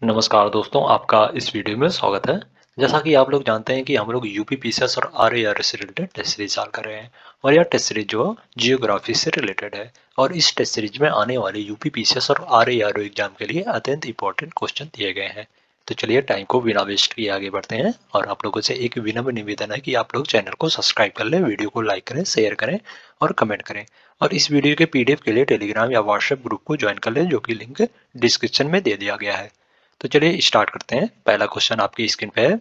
नमस्कार दोस्तों, आपका इस वीडियो में स्वागत है। जैसा कि आप लोग जानते हैं कि हम लोग यूपी पीसीएस और आरएआरएस से रिलेटेड टेस्ट सीरीज चाल कर रहे हैं और यह टेस्ट सीरीज जो जियोग्राफी से रिलेटेड है और इस टेस्ट सीरीज में आने वाले यूपी पीसीएस और आरएआरएस एग्जाम के लिए अत्यंत इंपॉर्टेंट क्वेश्चन दिए गए हैं। तो चलिए टाइम को बिना वेस्ट किए आगे बढ़ते हैं और आप लोगों से एक विनम्र निवेदन है कि आप लोग चैनल को सब्सक्राइब कर लें, वीडियो को लाइक करें, शेयर करें और कमेंट करें और इस वीडियो के पीडीएफ के लिए टेलीग्राम या व्हाट्सएप ग्रुप को ज्वाइन कर लें, जो कि लिंक डिस्क्रिप्शन में दे दिया गया है। तो चलिए स्टार्ट करते हैं। पहला क्वेश्चन आपकी स्क्रीन पे है।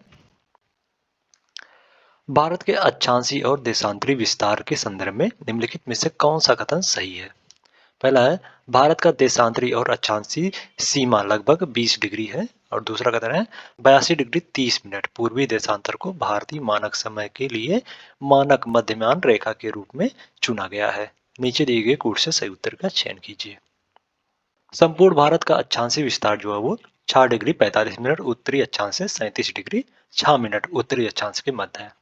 भारत के अक्षांशीय और देशांतरी विस्तार के संदर्भ में निम्नलिखित में से कौन सा कथन सही है? पहला है, भारत का देशांतरी और अक्षांशीय सीमा लगभग 20 डिग्री है और दूसरा कथन है 82 डिग्री 30 मिनट पूर्वी देशांतर को भारतीय मानक समय के लिए मानक मध्यमान रेखा के रूप में चुना गया है। नीचे दिए गए कोड से सही उत्तर का चयन कीजिए। संपूर्ण भारत का अक्षांशीय विस्तार जो है वो 6 डिग्री 45 मिनट उत्तरी अक्षांश से 37 डिग्री 6 मिनट उत्तरी अक्षांश के मध्य है।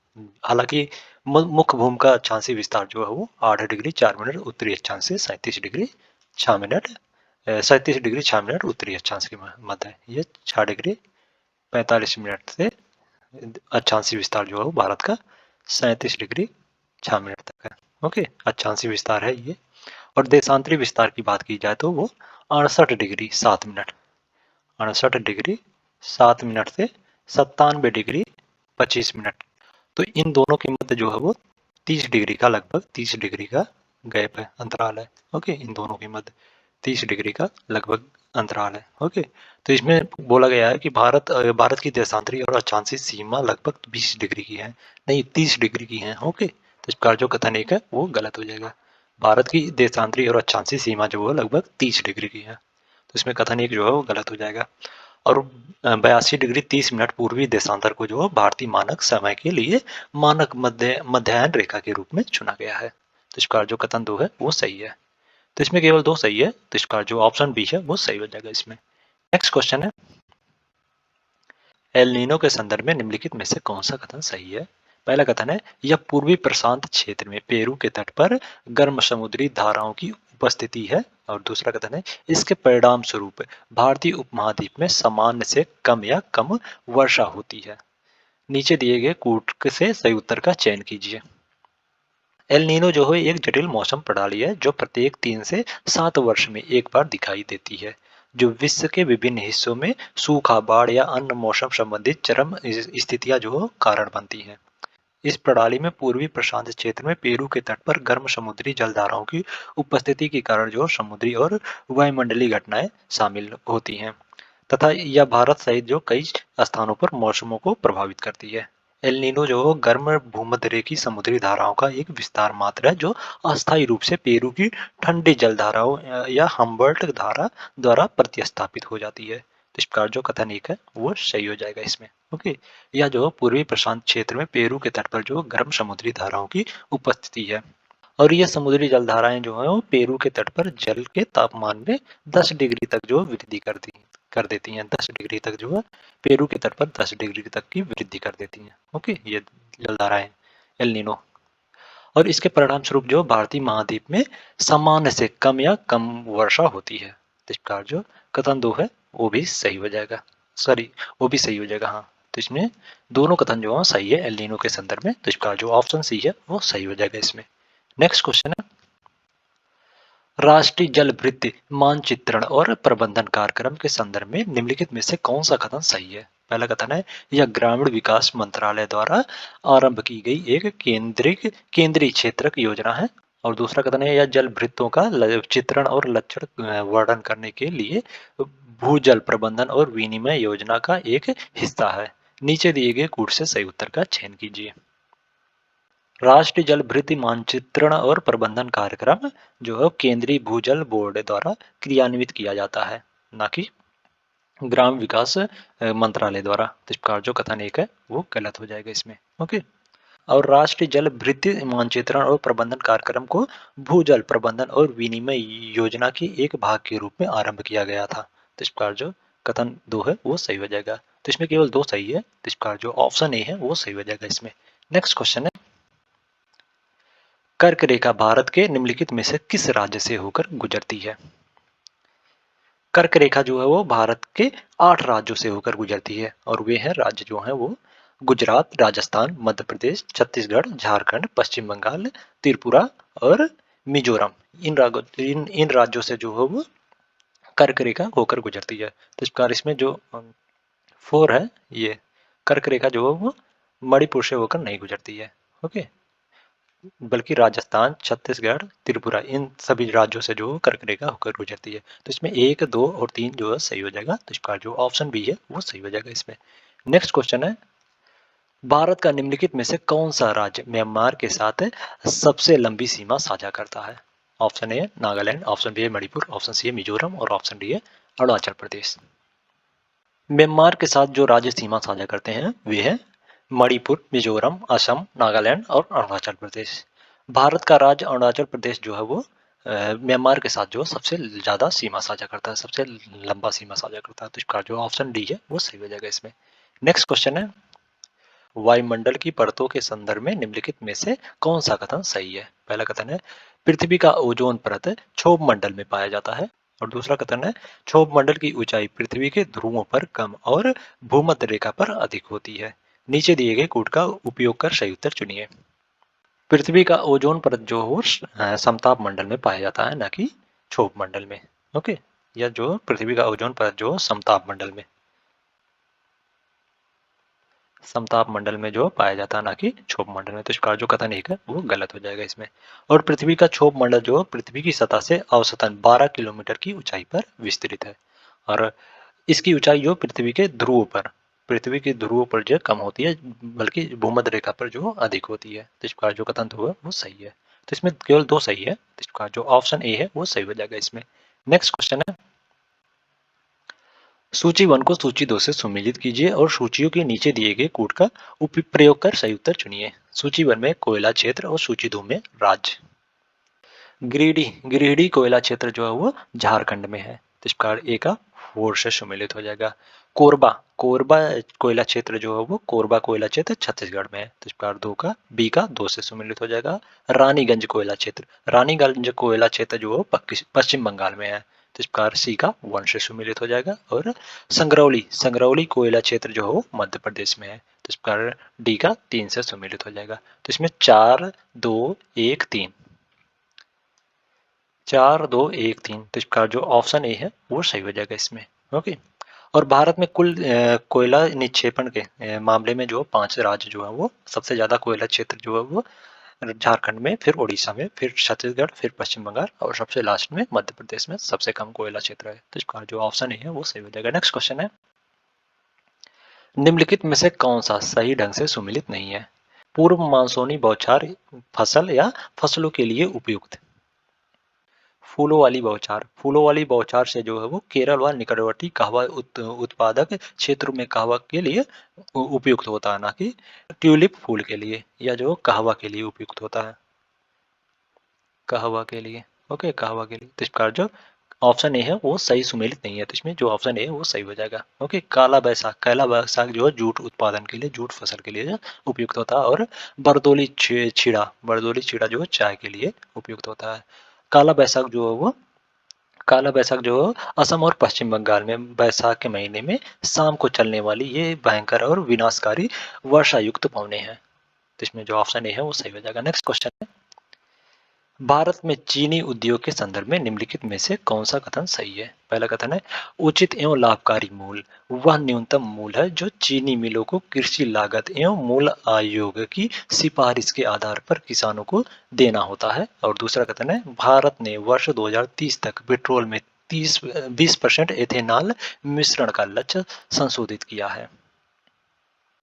हालांकि मुख्य भूमि का अक्षांशीय विस्तार जो है वो 8 डिग्री 4 मिनट उत्तरी अक्षांश से 37 डिग्री 6 मिनट 37 डिग्री 6 मिनट उत्तरी अक्षांश के मध्य है। ये 6 डिग्री 45 मिनट से अक्षांशीय विस्तार जो है वो भारत का 37 डिग्री 6 मिनट तक है। ओके, अक्षांशीय विस्तार है ये। और देशांतरी विस्तार की बात की जाए तो वो 68 डिग्री 7 मिनट 68 डिग्री 7 मिनट से 97 डिग्री 25 मिनट। तो इन दोनों के मध्य जो है वो 30 डिग्री का लगभग 30 डिग्री का गैप है, अंतराल है। ओके, इन दोनों के मध्य 30 डिग्री का लगभग अंतराल है। ओके, तो इसमें बोला गया है कि भारत की देशांतरी और अक्षांशीय सीमा लगभग 20 डिग्री की है, नहीं 30 डिग्री की है। ओके, तो इसका जो कथन एक है वो गलत हो जाएगा। भारत की देशांतरी और अक्षांशीय सीमा जो है लगभग 30 डिग्री की है, तो इसमें कथन एक जो है वो गलत हो जाएगा। और 82 डिग्री 30 मिनट पूर्वी देशांतर को जो है भारतीय मानक समय के लिए मानक मध्याह्न रेखा के रूप में चुना गया है। तो इसका जो कथन 2 है वो सही है। तो इसमें केवल 2 सही है, तो इसका जो ऑप्शन बी है वो सही हो जाएगा इसमें। नेक्स्ट क्वेश्चन है, एल नीनो के संदर्भ में निम्नलिखित में से कौन सा कथन सही है? पहला कथन है, यह पूर्वी प्रशांत क्षेत्र में पेरू के तट पर गर्म समुद्री धाराओं की उपस्थिति है। और दूसरा कथन है, इसके परिणाम स्वरूप भारतीय उपमहाद्वीप में सामान्य से कम या कम वर्षा होती है। नीचे दिए गए कूट से सही उत्तर का चयन कीजिए। एल नीनो जो है एक जटिल मौसम प्रणाली है जो प्रत्येक 3 से 7 वर्ष में एक बार दिखाई देती है, जो विश्व के विभिन्न हिस्सों में सूखा, बाढ़ या अन्य मौसम संबंधित चरम स्थितियां जो कारण बनती हैं। इस प्रणाली में पूर्वी प्रशांत क्षेत्र में पेरू के तट पर गर्म समुद्री जलधाराओं की उपस्थिति के कारण जो समुद्री और वायुमंडलीय घटनाएं शामिल होती हैं तथा यह भारत सहित जो कई स्थानों पर मौसमों को प्रभावित करती है। एल नीनो जो गर्म भूमध्यरेखीय समुद्री धाराओं का एक विस्तार मात्र है जो अस्थायी रूप से पेरू की ठंडी जलधाराओं या हम्बर्ट धारा द्वारा प्रतिस्थापित हो जाती है। तो इस प्रकार जो कथन एक है वो सही हो जाएगा इसमें। ओके, यह जो पूर्वी प्रशांत क्षेत्र में पेरू के तट पर जो गर्म समुद्री धाराओं की उपस्थिति है और ये समुद्री जलधाराएं जो है वो पेरू के तट पर जल के तापमान में 10 डिग्री तक जो वृद्धि कर देती हैं। 10 डिग्री तक जो है पेरू के तट पर 10 डिग्री तक की वृद्धि कर देती हैं। ओके, ये जलधाराएं एल नीनो। और इसके परिणाम स्वरूप जो भारतीय महाद्वीप में सामान्य से कम या कम वर्षा होती है। तो इस प्रकार जो कथन 2 है वो भी सही हो जाएगा। सॉरी, वो भी सही हो जाएगा। हाँ, तो इसमें दोनों कथन जो है सही है एल नीनो के संदर्भ में। तो इसका जो ऑप्शन सी है वो सही हो जाएगा इसमें। नेक्स्ट क्वेश्चन है, राष्ट्रीय जल वृत्ति मानचित्रण और प्रबंधन कार्यक्रम के संदर्भ में निम्नलिखित में से कौन सा कथन सही है? पहला कथन है, यह ग्रामीण विकास मंत्रालय द्वारा आरंभ की गई एक केंद्रीय क्षेत्रक योजना है। और दूसरा कथन है, यह जल वृत्तों का चित्रण और लक्षण वर्णन करने के लिए भूजल प्रबंधन और विनिमय योजना का एक हिस्सा है। नीचे दिए गए कूट से सही उत्तर का चयन कीजिए। राष्ट्रीय जल वृत्ति मानचित्रण और प्रबंधन कार्यक्रम जो है केंद्रीय भूजल बोर्ड द्वारा क्रियान्वित किया जाता है, ना कि ग्राम विकास मंत्रालय द्वारा। तो इस प्रकार जो कथन एक है वो गलत हो जाएगा इसमें। ओके, और राष्ट्रीय जल वृत्ति मानचित्रण और प्रबंधन कार्यक्रम को भूजल प्रबंधन और विनिमय योजना के एक भाग के रूप में आरंभ किया गया था। तो इस प्रकार जो कथन 2 है वो सही हो जाएगा। तो इसमें केवल 2 सही है, तो इस प्रकार जो ऑप्शन ए है वो सही हो जाएगा इसमें। नेक्स्ट क्वेश्चन है, कर्क रेखा भारत के निम्नलिखित में से किस राज्य से होकर गुजरती है? कर्क रेखा जो है वो भारत के 8 राज्यों से होकर गुजरती है और वे हैं राज्य जो हैं वो गुजरात, राजस्थान, मध्य प्रदेश, छत्तीसगढ़, झारखंड, पश्चिम बंगाल, त्रिपुरा और मिजोरम। इन राज्यों से जो है वो कर्क रेखा होकर गुजरती है। तो इस प्रकार इसमें जो 4 है, ये कर्क रेखा जो है वो मणिपुर से होकर नहीं गुजरती है। ओके, बल्कि राजस्थान, छत्तीसगढ़, त्रिपुरा इन सभी राज्यों से जो कर्क रेखा होकर गुजरती है। तो इसमें 1, 2 और 3 जो है सही हो जाएगा। तो इसका जो ऑप्शन बी है वो सही हो जाएगा इसमें। नेक्स्ट क्वेश्चन है, भारत का निम्नलिखित में से कौन सा राज्य म्यांमार के साथ सबसे लंबी सीमा साझा करता है? Option A Nagaland, option B है मणिपुर, ऑप्शन सी है मिजोरम और ऑप्शन डी है अरुणाचल प्रदेश। म्यांमार के साथ जो राज्य सीमा साझा करते हैं वे है मणिपुर, मिजोरम, असम, नागालैंड और अरुणाचल प्रदेश। भारत का राज्य अरुणाचल प्रदेश जो है वो म्यांमार के साथ जो सबसे ज्यादा सीमा साझा करता है, सबसे लंबा सीमा साझा करता है। तो इसका जो ऑप्शन डी है वो सही हो जाएगा इसमें। नेक्स्ट क्वेश्चन है, वायुमंडल की परतों के संदर्भ में निम्नलिखित में से कौन सा कथन सही है? पहला कथन है पृथ्वी का ओजोन परत क्षोभ मंडल में पाया जाता है और दूसरा कथन है क्षोभ मंडल की ऊंचाई पृथ्वी के ध्रुवों पर कम और भूमध्य रेखा पर अधिक होती है। नीचे दिए गए कूट का उपयोग कर सही उत्तर चुनिए। पृथ्वी का ओजोन परत जो हो समताप मंडल में पाया जाता है, ना कि क्षोभ मंडल में। ओके, या जो पृथ्वी का ओजोन परत जो समताप मंडल में जो पाया जाता है, ना कि क्षोभ मंडल में। तो इसका जो कथन एक है वो गलत हो जाएगा इसमें। और पृथ्वी का क्षोभ मंडल जो पृथ्वी की सतह से औसतन 12 किलोमीटर की ऊंचाई पर विस्तृत है और इसकी ऊंचाई जो पृथ्वी के ध्रुवों पर जो कम होती है, बल्कि भूमध्य रेखा पर जो अधिक होती है। तो इसका जो कथन हुआ वो सही है। तो इसमें केवल 2 सही है। तो इसका जो ऑप्शन ए है वो सही हो जाएगा इसमें। नेक्स्ट क्वेश्चन है, सूची 1 को सूची 2 से सुमेलित कीजिए और सूचियों के नीचे दिए गए कूट का प्रयोग कर सही उत्तर चुनिए। सूची 1 में कोयला क्षेत्र और सूची 2 में राज्य। गिरिडीह कोयला क्षेत्र जो है वो झारखंड में है। तो इस प्रकार ए का 4 से सम्मिलित हो जाएगा। कोरबा कोरबा कोयला क्षेत्र जो है वो कोरबा कोयला क्षेत्र छत्तीसगढ़ में है। तो इस प्रकार 2 का बी का 2 से सम्मिलित हो जाएगा। रानीगंज कोयला क्षेत्र जो है पश्चिम बंगाल में है। तो इस प्रकार सी का 1 से सम्मिलित हो जाएगा। और संगरौली कोयला क्षेत्र जो है वो मध्य प्रदेश में है। तो इस प्रकार डी का 3 से सम्मिलित हो जाएगा। तो इसमें 4, 2, 1, 3 4, 2, 1, 3। तो इसका जो ऑप्शन ए है वो सही हो जाएगा इसमें। ओके, और भारत में कुल कोयला निक्षेपण के मामले में जो 5 राज्य जो है वो सबसे ज्यादा कोयला क्षेत्र जो है वो झारखंड में, फिर उड़ीसा में, फिर छत्तीसगढ़, फिर पश्चिम बंगाल और सबसे लास्ट में मध्य प्रदेश में सबसे कम कोयला क्षेत्र है। तो इसका जो ऑप्शन ए है वो सही हो जाएगा। नेक्स्ट क्वेश्चन है, निम्नलिखित में से कौन सा सही ढंग से सुमेलित नहीं है? पूर्व मानसूनी बौछार फसल या फसलों के लिए उपयुक्त। फूलों वाली बौछार से जो है वो केरल व निकटवर्ती कहवा उत्पादक क्षेत्रों में कहवा के लिए उपयुक्त होता है, ना कि ट्यूलिप फूल के लिए या जो कहवा के लिए उपयुक्त होता है, कहवा के लिए। ओके, कहवा के लिए। तो इस प्रकार जो ऑप्शन ए है वो सही सुमेलित नहीं है। तो इसमें जो ऑप्शन ए है वो सही हो जाएगा। ओके, काला बैसाख जो है जूट उत्पादन के लिए, जूट फसल के लिए उपयुक्त होता है। और बरदोली छीड़ा जो है चाय के लिए उपयुक्त होता है। काला बैसाख जो है वो काला बैसाख जो असम और पश्चिम बंगाल में बैसाख के महीने में शाम को चलने वाली ये भयंकर और विनाशकारी वर्षा युक्त पवने हैं। तो इसमें जो ऑप्शन ए है वो सही हो जाएगा। नेक्स्ट क्वेश्चन है, भारत में चीनी उद्योग के संदर्भ में निम्नलिखित में से कौन सा कथन सही है? पहला कथन है उचित एवं लाभकारी मूल वह न्यूनतम मूल है जो चीनी मिलों को कृषि लागत एवं मूल आयोग की सिफारिश के आधार पर किसानों को देना होता है। और दूसरा कथन है भारत ने वर्ष 2030 तक पेट्रोल में 20% एथेनॉल मिश्रण का लक्ष्य संशोधित किया है।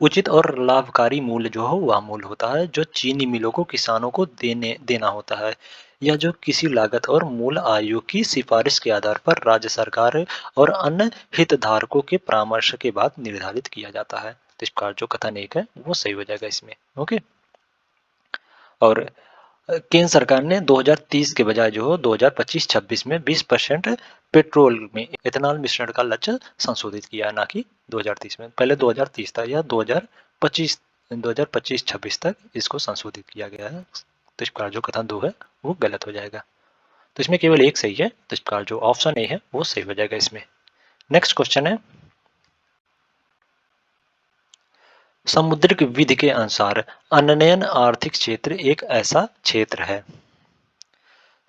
उचित और लाभकारी मूल्य जो हो वह मूल्य होता है जो चीनी मिलों को किसानों को देना होता है, या जो किसी लागत और मूल्य आयोग की सिफारिश के आधार पर राज्य सरकार और अन्य हितधारकों के परामर्श के बाद निर्धारित किया जाता है। तो इस प्रकार जो कथन एक है वो सही हो जाएगा इसमें। ओके, और केंद्र सरकार ने 2030 के बजाय जो 2025-26 में 20% पेट्रोल में इथेनॉल मिश्रण का लक्ष्य संशोधित किया है, ना कि 2030 में। पहले 2030 था या 2025-26 तक इसको संशोधित किया गया है। तो इस प्रकार जो कथन 2 है वो गलत हो जाएगा। तो इसमें केवल एक सही है, तो इसका जो ऑप्शन ए है वो सही हो जाएगा इसमें। नेक्स्ट क्वेश्चन है, समुद्रिक विधि के अनुसार अननयन आर्थिक क्षेत्र एक ऐसा क्षेत्र है।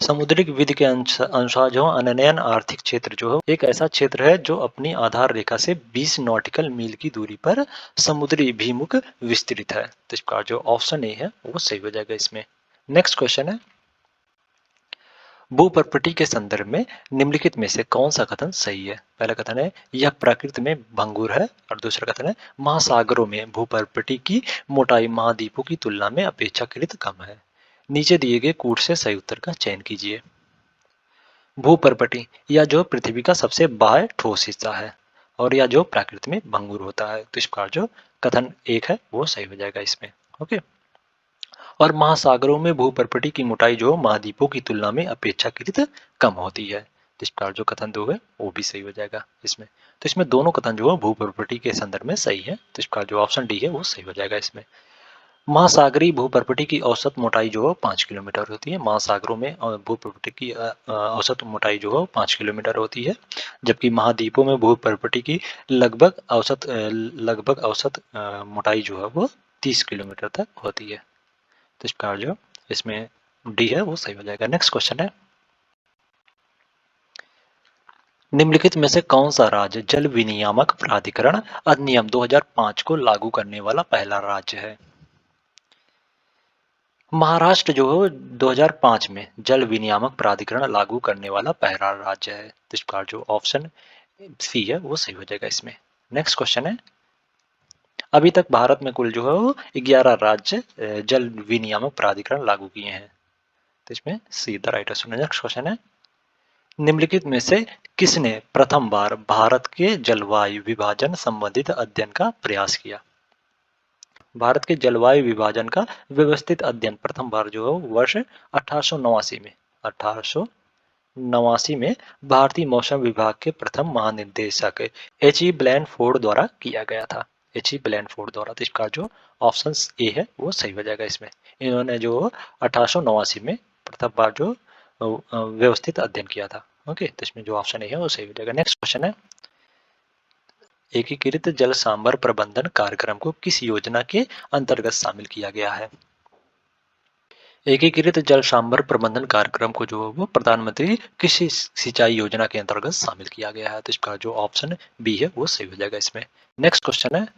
समुद्रिक विधि के अनुसार जो अननयन आर्थिक क्षेत्र जो है एक ऐसा क्षेत्र है जो अपनी आधार रेखा से 20 नॉटिकल मील की दूरी पर समुद्री अभिमुख विस्तृत है। तो इसका जो ऑप्शन ए है वो सही हो जाएगा इसमें। नेक्स्ट क्वेश्चन है, भूप्रकृति के संदर्भ में निम्नलिखित में से कौन सा कथन सही है। पहला कथन है यह प्रकृति में भंगुर है, और दूसरा कथन है महासागरों में भूप्रकृति की मोटाई महाद्वीपों की तुलना में अपेक्षाकृत कम है। नीचे दिए गए कूट से सही उत्तर का चयन कीजिए। भूप्रकृति या जो पृथ्वी का सबसे बाह्य ठोस हिस्सा है, और या जो प्रकृति में भंगुर होता है, तो इसका जो कथन एक है वो सही हो जाएगा इसमें। ओके। और महासागरों में भूप्रकृति की मोटाई जो महाद्वीपों की तुलना में अपेक्षाकृत कम होती है, तो इसका जो कथन दो है वो भी सही हो जाएगा इसमें। तो इसमें दोनों कथन जो है भूप्रकृति के संदर्भ में सही है, तो इसका जो ऑप्शन डी है वो सही हो जाएगा इसमें। महासागरीय भूप्रकृति की औसत मोटाई जो है 5 किलोमीटर होती है। महासागरों में भूप्रकृति की औसत मोटाई जो है 5 किलोमीटर होती है, जबकि महाद्वीपों में भूप्रकृति की लगभग औसत मोटाई जो है वो 30 किलोमीटर तक होती है। तो इसका जो इसमें डी है वो सही हो जाएगा। नेक्स्ट क्वेश्चन है, निम्नलिखित में से कौन सा राज्य जल विनियामक प्राधिकरण अधिनियम 2005 को लागू करने वाला पहला राज्य है। महाराष्ट्र जो है 2005 में जल विनियामक प्राधिकरण लागू करने वाला पहला राज्य है, तो इसका जो ऑप्शन सी है वो सही हो जाएगा इसमें। नेक्स्ट क्वेश्चन है, अभी तक भारत में कुल जो है वो 11 राज्य जल विनियामक प्राधिकरण लागू किए हैं, तो इसमें see the right answer. Next question है, निम्नलिखित में से किसने प्रथम बार भारत के जलवायु विभाजन संबंधित अध्ययन का प्रयास किया। भारत के जलवायु विभाजन का व्यवस्थित अध्ययन प्रथम बार जो है वर्ष 1889 में भारतीय मौसम विभाग के प्रथम महानिदेशक H.E. ब्लैनफोर्ड द्वारा किया गया था। H.E. ब्लैनफोर्ड द्वारा, तो इसका जो ऑप्शन ए है वो सही हो जाएगा इसमें। इन्होंने जो 1889 में प्रथम बार जो व्यवस्थित अध्ययन किया था। ओके, तो इसमें जो ऑप्शन ए है वो सही हो जाएगा। नेक्स्ट क्वेश्चन है, एकीकृत जल सांभर प्रबंधन कार्यक्रम को किस योजना के अंतर्गत शामिल किया गया है। एकीकृत जल सांभर प्रबंधन कार्यक्रम को जो वो प्रधानमंत्री कृषि सिंचाई योजना के अंतर्गत शामिल किया गया है, तो इसका जो ऑप्शन बी है वो सही हो जाएगा इसमें। नेक्स्ट क्वेश्चन है,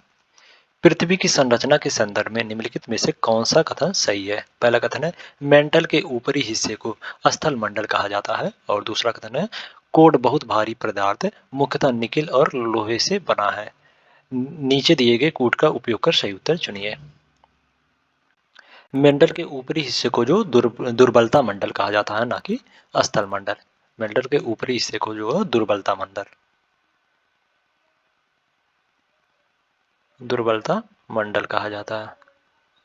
पृथ्वी की संरचना के संदर्भ में निम्नलिखित में से कौन सा कथन सही है। पहला कथन है मेंटल के ऊपरी हिस्से को स्थल मंडल कहा जाता है, और दूसरा कथन है कोड बहुत भारी पदार्थ मुख्यतः निकेल और लोहे से बना है। नीचे दिए गए कूट का उपयोग कर सही उत्तर चुनिए। मेंटल के ऊपरी हिस्से को जो दुर्बलता मंडल कहा जाता है, ना कि स्थल मंडल। मेंटल के ऊपरी हिस्से को जो है दुर्बलता मंडल कहा जाता है।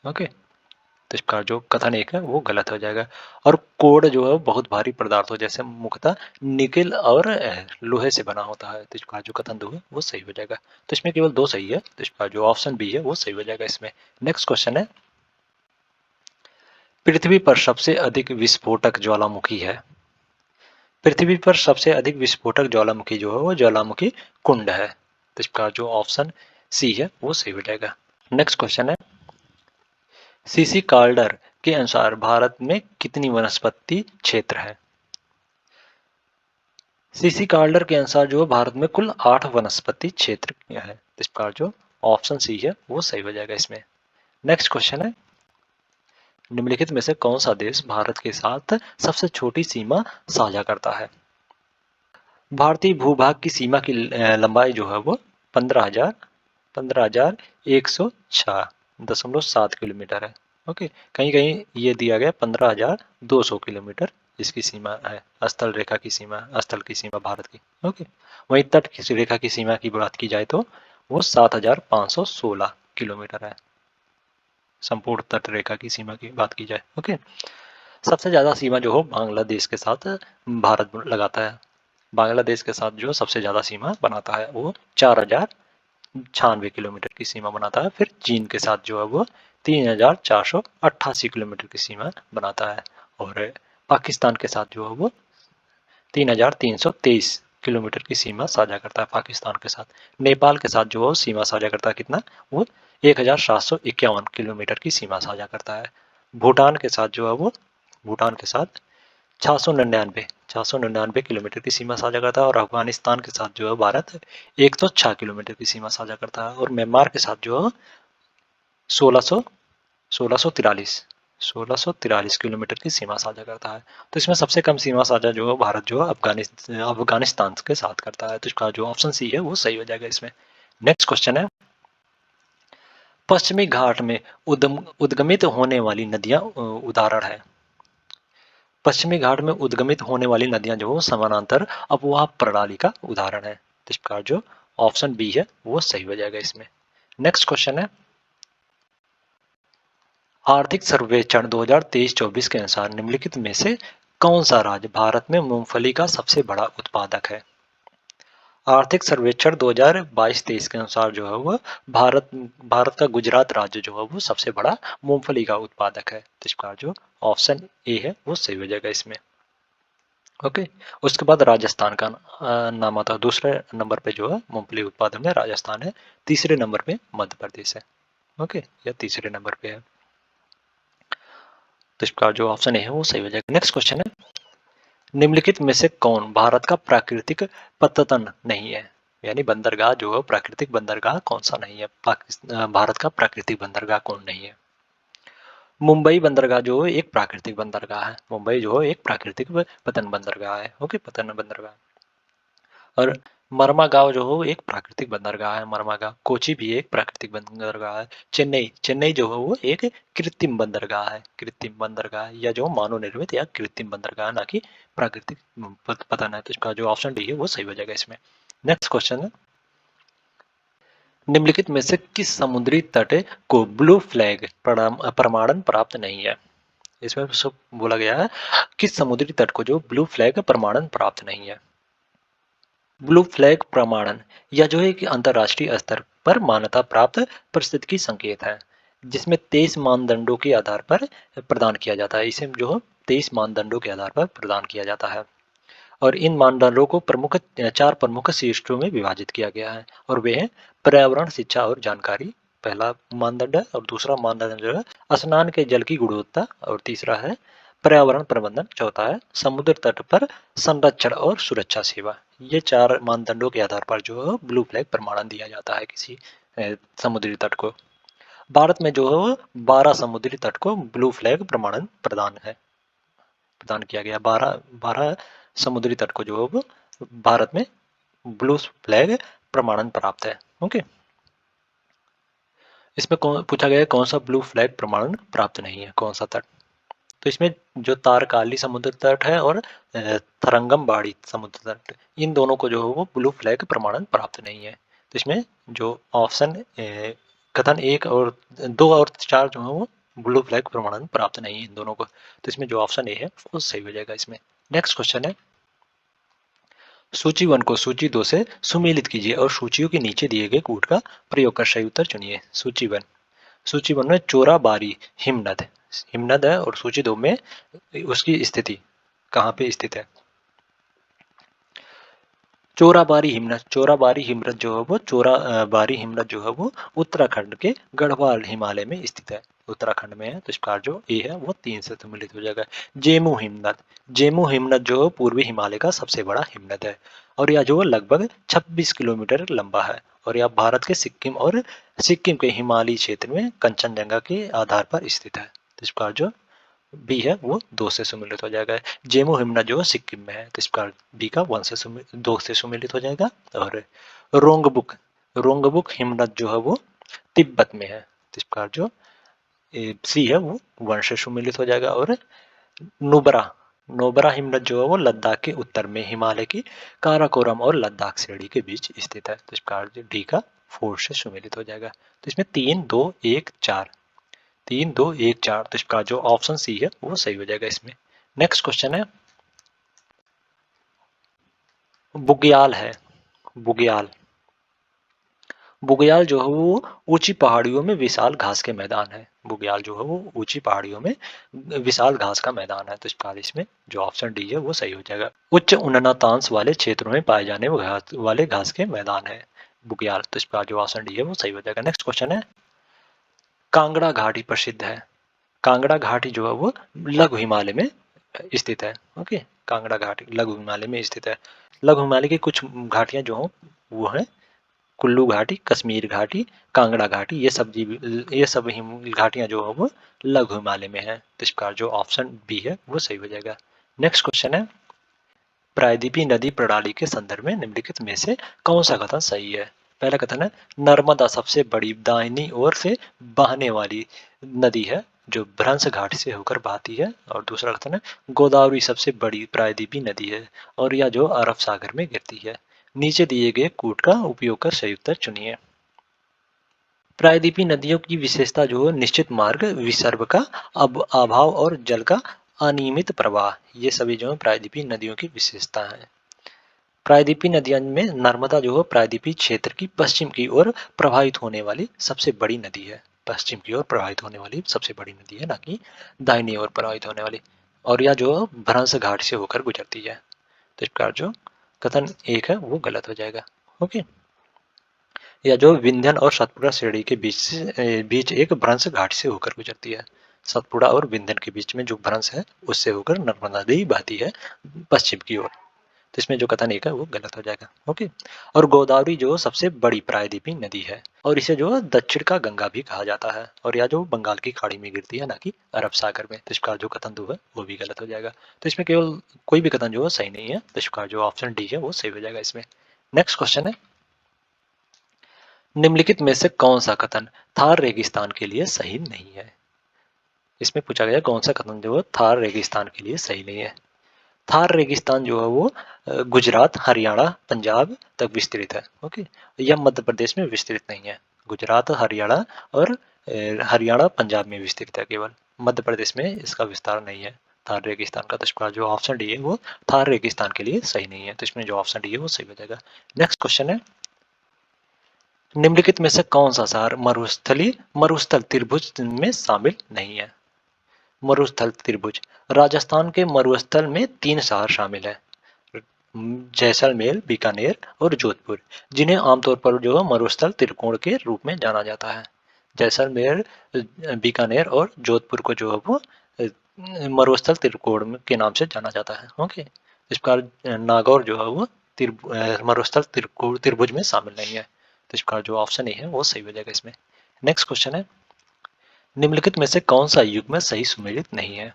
ओके, तो इसका जो कथन एक है वो गलत हो जाएगा। और कोड जो है बहुत भारी पदार्थों जैसे मुख्यतः निकेल और लोहे से बना होता है, तो इसका जो कथन दो है वो सही हो जाएगा। तो इसमें केवल दो सही है, तो इसका जो ऑप्शन बी है वो सही हो जाएगा इसमें। नेक्स्ट क्वेश्चन है, पृथ्वी पर सबसे अधिक विस्फोटक ज्वालामुखी है। पृथ्वी पर सबसे अधिक विस्फोटक ज्वालामुखी जो है वो ज्वालामुखी कुंड है, तो इसका जो ऑप्शन सी है वो सही हो जाएगा। नेक्स्ट क्वेश्चन है, सीसी कार्ल्डर के अनुसार भारत में कितनी वनस्पति क्षेत्र है। सीसी कार्ल्डर के अनुसार जो भारत में कुल 8 वनस्पति क्षेत्र है, तो इसका जो ऑप्शन सी है वो सही हो जाएगा इसमें। नेक्स्ट क्वेश्चन है, निम्नलिखित में से कौन सा देश भारत के साथ सबसे छोटी सीमा साझा करता है। भारतीय भूभाग की सीमा की लंबाई जो है वो 15,106.7 किलोमीटर है। ओके, कहीं कहीं ये दिया गया 15,200 किलोमीटर इसकी सीमा है, स्थल रेखा की सीमा, स्थल की सीमा भारत की। ओके, वहीं तट की रेखा की सीमा की बात की जाए तो वो 7,516 किलोमीटर है, संपूर्ण तट रेखा की सीमा की बात की जाए। ओके, सबसे ज़्यादा सीमा जो हो बांग्लादेश के साथ भारत लगाता है। बांग्लादेश के साथ जो सबसे ज़्यादा सीमा बनाता है वो 4,096 किलोमीटर की सीमा बनाता है। फिर चीन के साथ जो है वो 3,488 किलोमीटर की सीमा बनाता है, और पाकिस्तान के साथ जो है वो 3,323 किलोमीटर की सीमा साझा करता है पाकिस्तान के साथ। नेपाल के साथ जो सीमा साझा करता है कितना, वो 1,751 किलोमीटर की सीमा साझा करता है। भूटान के साथ जो है वो, भूटान के साथ 699 किलोमीटर की सीमा साझा करता है। और अफगानिस्तान के साथ जो है भारत 106 किलोमीटर की सीमा साझा करता है। और म्यांमार के साथ जो है 1600 1643 किलोमीटर की सीमा साझा करता है। तो इसमें सबसे कम सीमा साझा जो है भारत जो है अफगानिस्तान के साथ करता है। तो इसका जो ऑप्शन सी है वो सही हो जाएगा इसमें। नेक्स्ट क्वेश्चन है, पश्चिमी घाट में उद्गमित होने वाली नदियां उदाहरण है। पश्चिमी घाट में उद्गमित होने वाली नदियां जो समानांतर अपवाह प्रणाली का उदाहरण है। तो इसका जो ऑप्शन बी है वो सही हो जाएगा इसमें। नेक्स्ट क्वेश्चन है, आर्थिक सर्वेक्षण 2023-24 के अनुसार निम्नलिखित में से कौन सा राज्य भारत में मूंगफली का सबसे बड़ा उत्पादक है। आर्थिक सर्वेक्षण 2022-23 के अनुसार जो है वो भारत भारत का गुजरात राज्य जो है वो सबसे बड़ा मूंगफली का उत्पादक है। तो इसका जो ऑप्शन ए है वो सही हो जाएगा इसमें। ओके, उसके बाद राजस्थान का नाम आता है। दूसरे नंबर पे जो है मूंगफली उत्पादन में राजस्थान है। तीसरे नंबर पे मध्य प्रदेश है। ओके, या तीसरे नंबर पे है। तो इसका जो ऑप्शन है वो सही हो जाएगा। नेक्स्ट क्वेश्चन है, निम्नलिखित में से कौन भारत का प्राकृतिक पततन नहीं है। यानी बंदरगाह जो है प्राकृतिक बंदरगाह कौन सा नहीं है, भारत का प्राकृतिक बंदरगाह कौन नहीं है। मुंबई बंदरगाह जो है एक प्राकृतिक बंदरगाह है। मुंबई जो है एक प्राकृतिक पतन बंदरगाह है। ओके, पतन बंदरगाह। और मरमागांव जो हो एक प्राकृतिक बंदरगाह है। मरमागांव, कोची भी एक प्राकृतिक बंदरगाह है। चेन्नई चेन्नई जो है वो एक कृत्रिम बंदरगाह है। कृत्रिम बंदरगाह या जो मानव निर्मित या कृत्रिम बंदरगाह, ना कि प्राकृतिक पतन है। तो इसका जो ऑप्शन डी है वो सही हो जाएगा इसमें। नेक्स्ट क्वेश्चन है, निम्नलिखित में से किस समुद्री तट को ब्लू फ्लैग प्रमाणन प्राप्त नहीं है। इसमें सब बोला गया है किस समुद्री तट को जो ब्लू फ्लैग प्रमाणन प्राप्त नहीं है। ब्लू फ्लैग प्रमाणन यह जो है कि अंतर्राष्ट्रीय स्तर पर मान्यता प्राप्त परिस्थिति की संकेत है, जिसमें 23 मानदंडों के आधार पर प्रदान किया जाता है। इसे जो है 23 मानदंडों के आधार पर प्रदान किया जाता है। और इन मानदंडों को चार प्रमुख शीर्षकों में विभाजित किया गया है। और वे हैं पर्यावरण, शिक्षा और जानकारी, पहला मानदंड है। और दूसरा मानदंड जो है स्नान के जल की गुणवत्ता। और तीसरा है पर्यावरण प्रबंधन। चौथा है समुद्र तट पर संरक्षण और सुरक्षा सेवा। ये चार मानदंडों के आधार पर जो है ब्लू फ्लैग प्रमाणन दिया जाता है किसी समुद्री तट को। भारत में जो है 12 समुद्री तट को ब्लू फ्लैग प्रमाणन प्रदान किया गया। 12 समुद्री तट को जो है वो भारत में ब्लू फ्लैग प्रमाणन प्राप्त है। ओके, इसमें पूछा गया है कौन सा ब्लू फ्लैग प्रमाणन प्राप्त नहीं है, कौन सा तट। तो इसमें जो तारकाली समुद्र तट है और थरंगमबाड़ी समुद्र तट, इन दोनों को जो है वो ब्लू फ्लैग प्रमाणन प्राप्त नहीं है। तो इसमें जो ऑप्शन कथन एक और दो और चार जो है वो ब्लू फ्लैग प्रमाणन प्राप्त नहीं है इन दोनों को। तो इसमें जो ऑप्शन ए है वो सही हो जाएगा इसमें। नेक्स्ट क्वेश्चन है, सूची 1 को सूची 2 से सुमेलित कीजिए और सूचियों के नीचे दिए गए कूट का प्रयोग कर सही उत्तर चुनिए। सूची 1 में चोराबारी हिमनद हिमनद है। और सूची 2 में उसकी स्थिति कहाँ पे स्थित है। चोराबारी हिमनद जो है वो चोराबारी हिमनद जो है वो उत्तराखंड के गढ़वाल हिमालय में स्थित है, उत्तराखंड में है। तो इसका जो ए है वो 3 से सम्मिलित हो जाएगा। जेमू हिमनद जो है पूर्वी हिमालय का सबसे बड़ा हिमनद है। और यह जो लगभग 26 किलोमीटर लंबा है। और यह भारत के सिक्किम के हिमालयी क्षेत्र में कंचनजंगा के आधार पर स्थित है। तो इसका जो बी है वो 2 से सम्मिलित हो जाएगा। जेमू हिमनद जो है सिक्किम में है। तो इसका बी का 2 से सम्मिलित हो जाएगा। और रोंगबुक हिमनद जो है वो तिब्बत में है। तो इसका जो सी है वो 1 से सम्मिलित हो जाएगा। और नुब्रा नोबरा हिमनद जो है वो लद्दाख के उत्तर में हिमालय की काराकोरम और लद्दाख श्रेणी के बीच स्थित है। तो इसका डी का 4 से सम्मिलित हो जाएगा। तो इसमें 3 2 1 4 3 2 1 4। तो इसका जो ऑप्शन सी है वो सही हो जाएगा इसमें। नेक्स्ट क्वेश्चन है, बुग्याल है। बुग्याल बुग्याल जो है वो ऊंची पहाड़ियों में विशाल घास के मैदान है। बुग्याल जो है वो ऊंची पहाड़ियों में विशाल घास का मैदान है। तो इस प्रकार इसमें जो ऑप्शन डी है वो सही हो जाएगा। उच्च उन्नतांश वाले क्षेत्रों में पाए जाने वाले घास के मैदान है बुग्याल। तो इस प्रकार जो ऑप्शन डी है वो सही हो जाएगा। नेक्स्ट क्वेश्चन है, कांगड़ा घाटी प्रसिद्ध है। कांगड़ा घाटी जो है वो लघु हिमालय में स्थित है। ओके, कांगड़ा घाटी लघु हिमालय में स्थित है। लघु हिमालय की कुछ घाटियां जो हो वो है कुल्लू घाटी, कश्मीर घाटी, कांगड़ा घाटी, ये सब घाटियां जो है वो लघु हिमालय में है। तो इस प्रकार जो ऑप्शन बी है वो सही हो जाएगा। नेक्स्ट क्वेश्चन है, प्रायद्वीपीय नदी प्रणाली के संदर्भ में निम्नलिखित में से कौन सा कथन सही है? पहला कथन है, नर्मदा सबसे बड़ी दाहिनी ओर से बहने वाली नदी है जो भ्रंश घाट से होकर बहती है। और दूसरा कथन है, गोदावरी सबसे बड़ी प्रायद्वीपीय नदी है और यह जो अरब सागर में गिरती है। नीचे दिए गए कूट का उपयोग कर सही उत्तर चुनिए। प्रायद्वीपीय नदियों की विशेषता जो है निश्चित मार्ग, विसर्ग का अभाव और जल का अनियमित प्रवाह, ये सभी जो है प्रायद्वीपीय नदियों की विशेषता है। प्रायद्वीपीय नदियों में नर्मदा जो है प्रायद्वीपीय क्षेत्र की पश्चिम की ओर प्रवाहित होने वाली सबसे बड़ी नदी है। पश्चिम की ओर प्रवाहित होने वाली सबसे बड़ी नदी है, ना कि दाहिनी ओर प्रवाहित होने वाली। और यह जो भ्रंश घाट से होकर गुजरती है। तो इस प्रकार जो कथन एक है वो गलत हो जाएगा। ओके, या जो विंध्यन और सतपुड़ा श्रेणी के बीच एक भ्रंश घाट से होकर गुजरती है। सतपुड़ा और विंध्यन के बीच में जो भ्रंश है उससे होकर नर्मदा नदी बहती है पश्चिम की ओर। तो इसमें जो कथन एक है वो गलत हो जाएगा। ओके, और गोदावरी जो सबसे बड़ी प्रायद्वीपीय नदी है और इसे जो दक्षिण का गंगा भी कहा जाता है और यह जो बंगाल की खाड़ी में गिरती है, ना कि अरब सागर में। तो इसका जो कथन दो है वो भी गलत हो जाएगा। तो इसमें केवल कोई भी कथन जो है सही नहीं है। तो इसका जो ऑप्शन डी है वो सही हो जाएगा इसमें। नेक्स्ट क्वेश्चन है, निम्नलिखित में से कौन सा कथन थार रेगिस्तान के लिए सही नहीं है? इसमें पूछा गया कौन सा कथन जो है थार रेगिस्तान के लिए सही नहीं है। थार रेगिस्तान जो है वो गुजरात, हरियाणा, पंजाब तक विस्तृत है। ओके, यह मध्य प्रदेश में विस्तृत नहीं है। गुजरात, हरियाणा और हरियाणा, पंजाब में विस्तृत है केवल। मध्य प्रदेश में इसका विस्तार नहीं है थार रेगिस्तान का। तो इसका जो ऑप्शन डी है वो थार रेगिस्तान के लिए सही नहीं है। तो इसमें जो ऑप्शन डी है वो सही हो जाएगा। नेक्स्ट क्वेश्चन है, निम्नलिखित में से कौन सा शहर मरुस्थल त्रिभुज में शामिल नहीं है? मरुस्थल त्रिभुज, राजस्थान के मरुस्थल में 3 शहर शामिल हैं, जैसलमेर, बीकानेर और जोधपुर, जिन्हें आमतौर पर जो है मरुस्थल त्रिकोण के रूप में जाना जाता है। जैसलमेर, बीकानेर और जोधपुर को जो है वो मरुस्थल त्रिकोण के नाम से जाना जाता है। ओके, इस प्रकार नागौर जो है वो मरुस्थल त्रिभुज में शामिल नहीं है। तो इस प्रकार जो ऑप्शन ए है वो सही हो जाएगा इसमें। नेक्स्ट क्वेश्चन है, निम्नलिखित में से कौन सा युग्म सही सुमेलित नहीं है?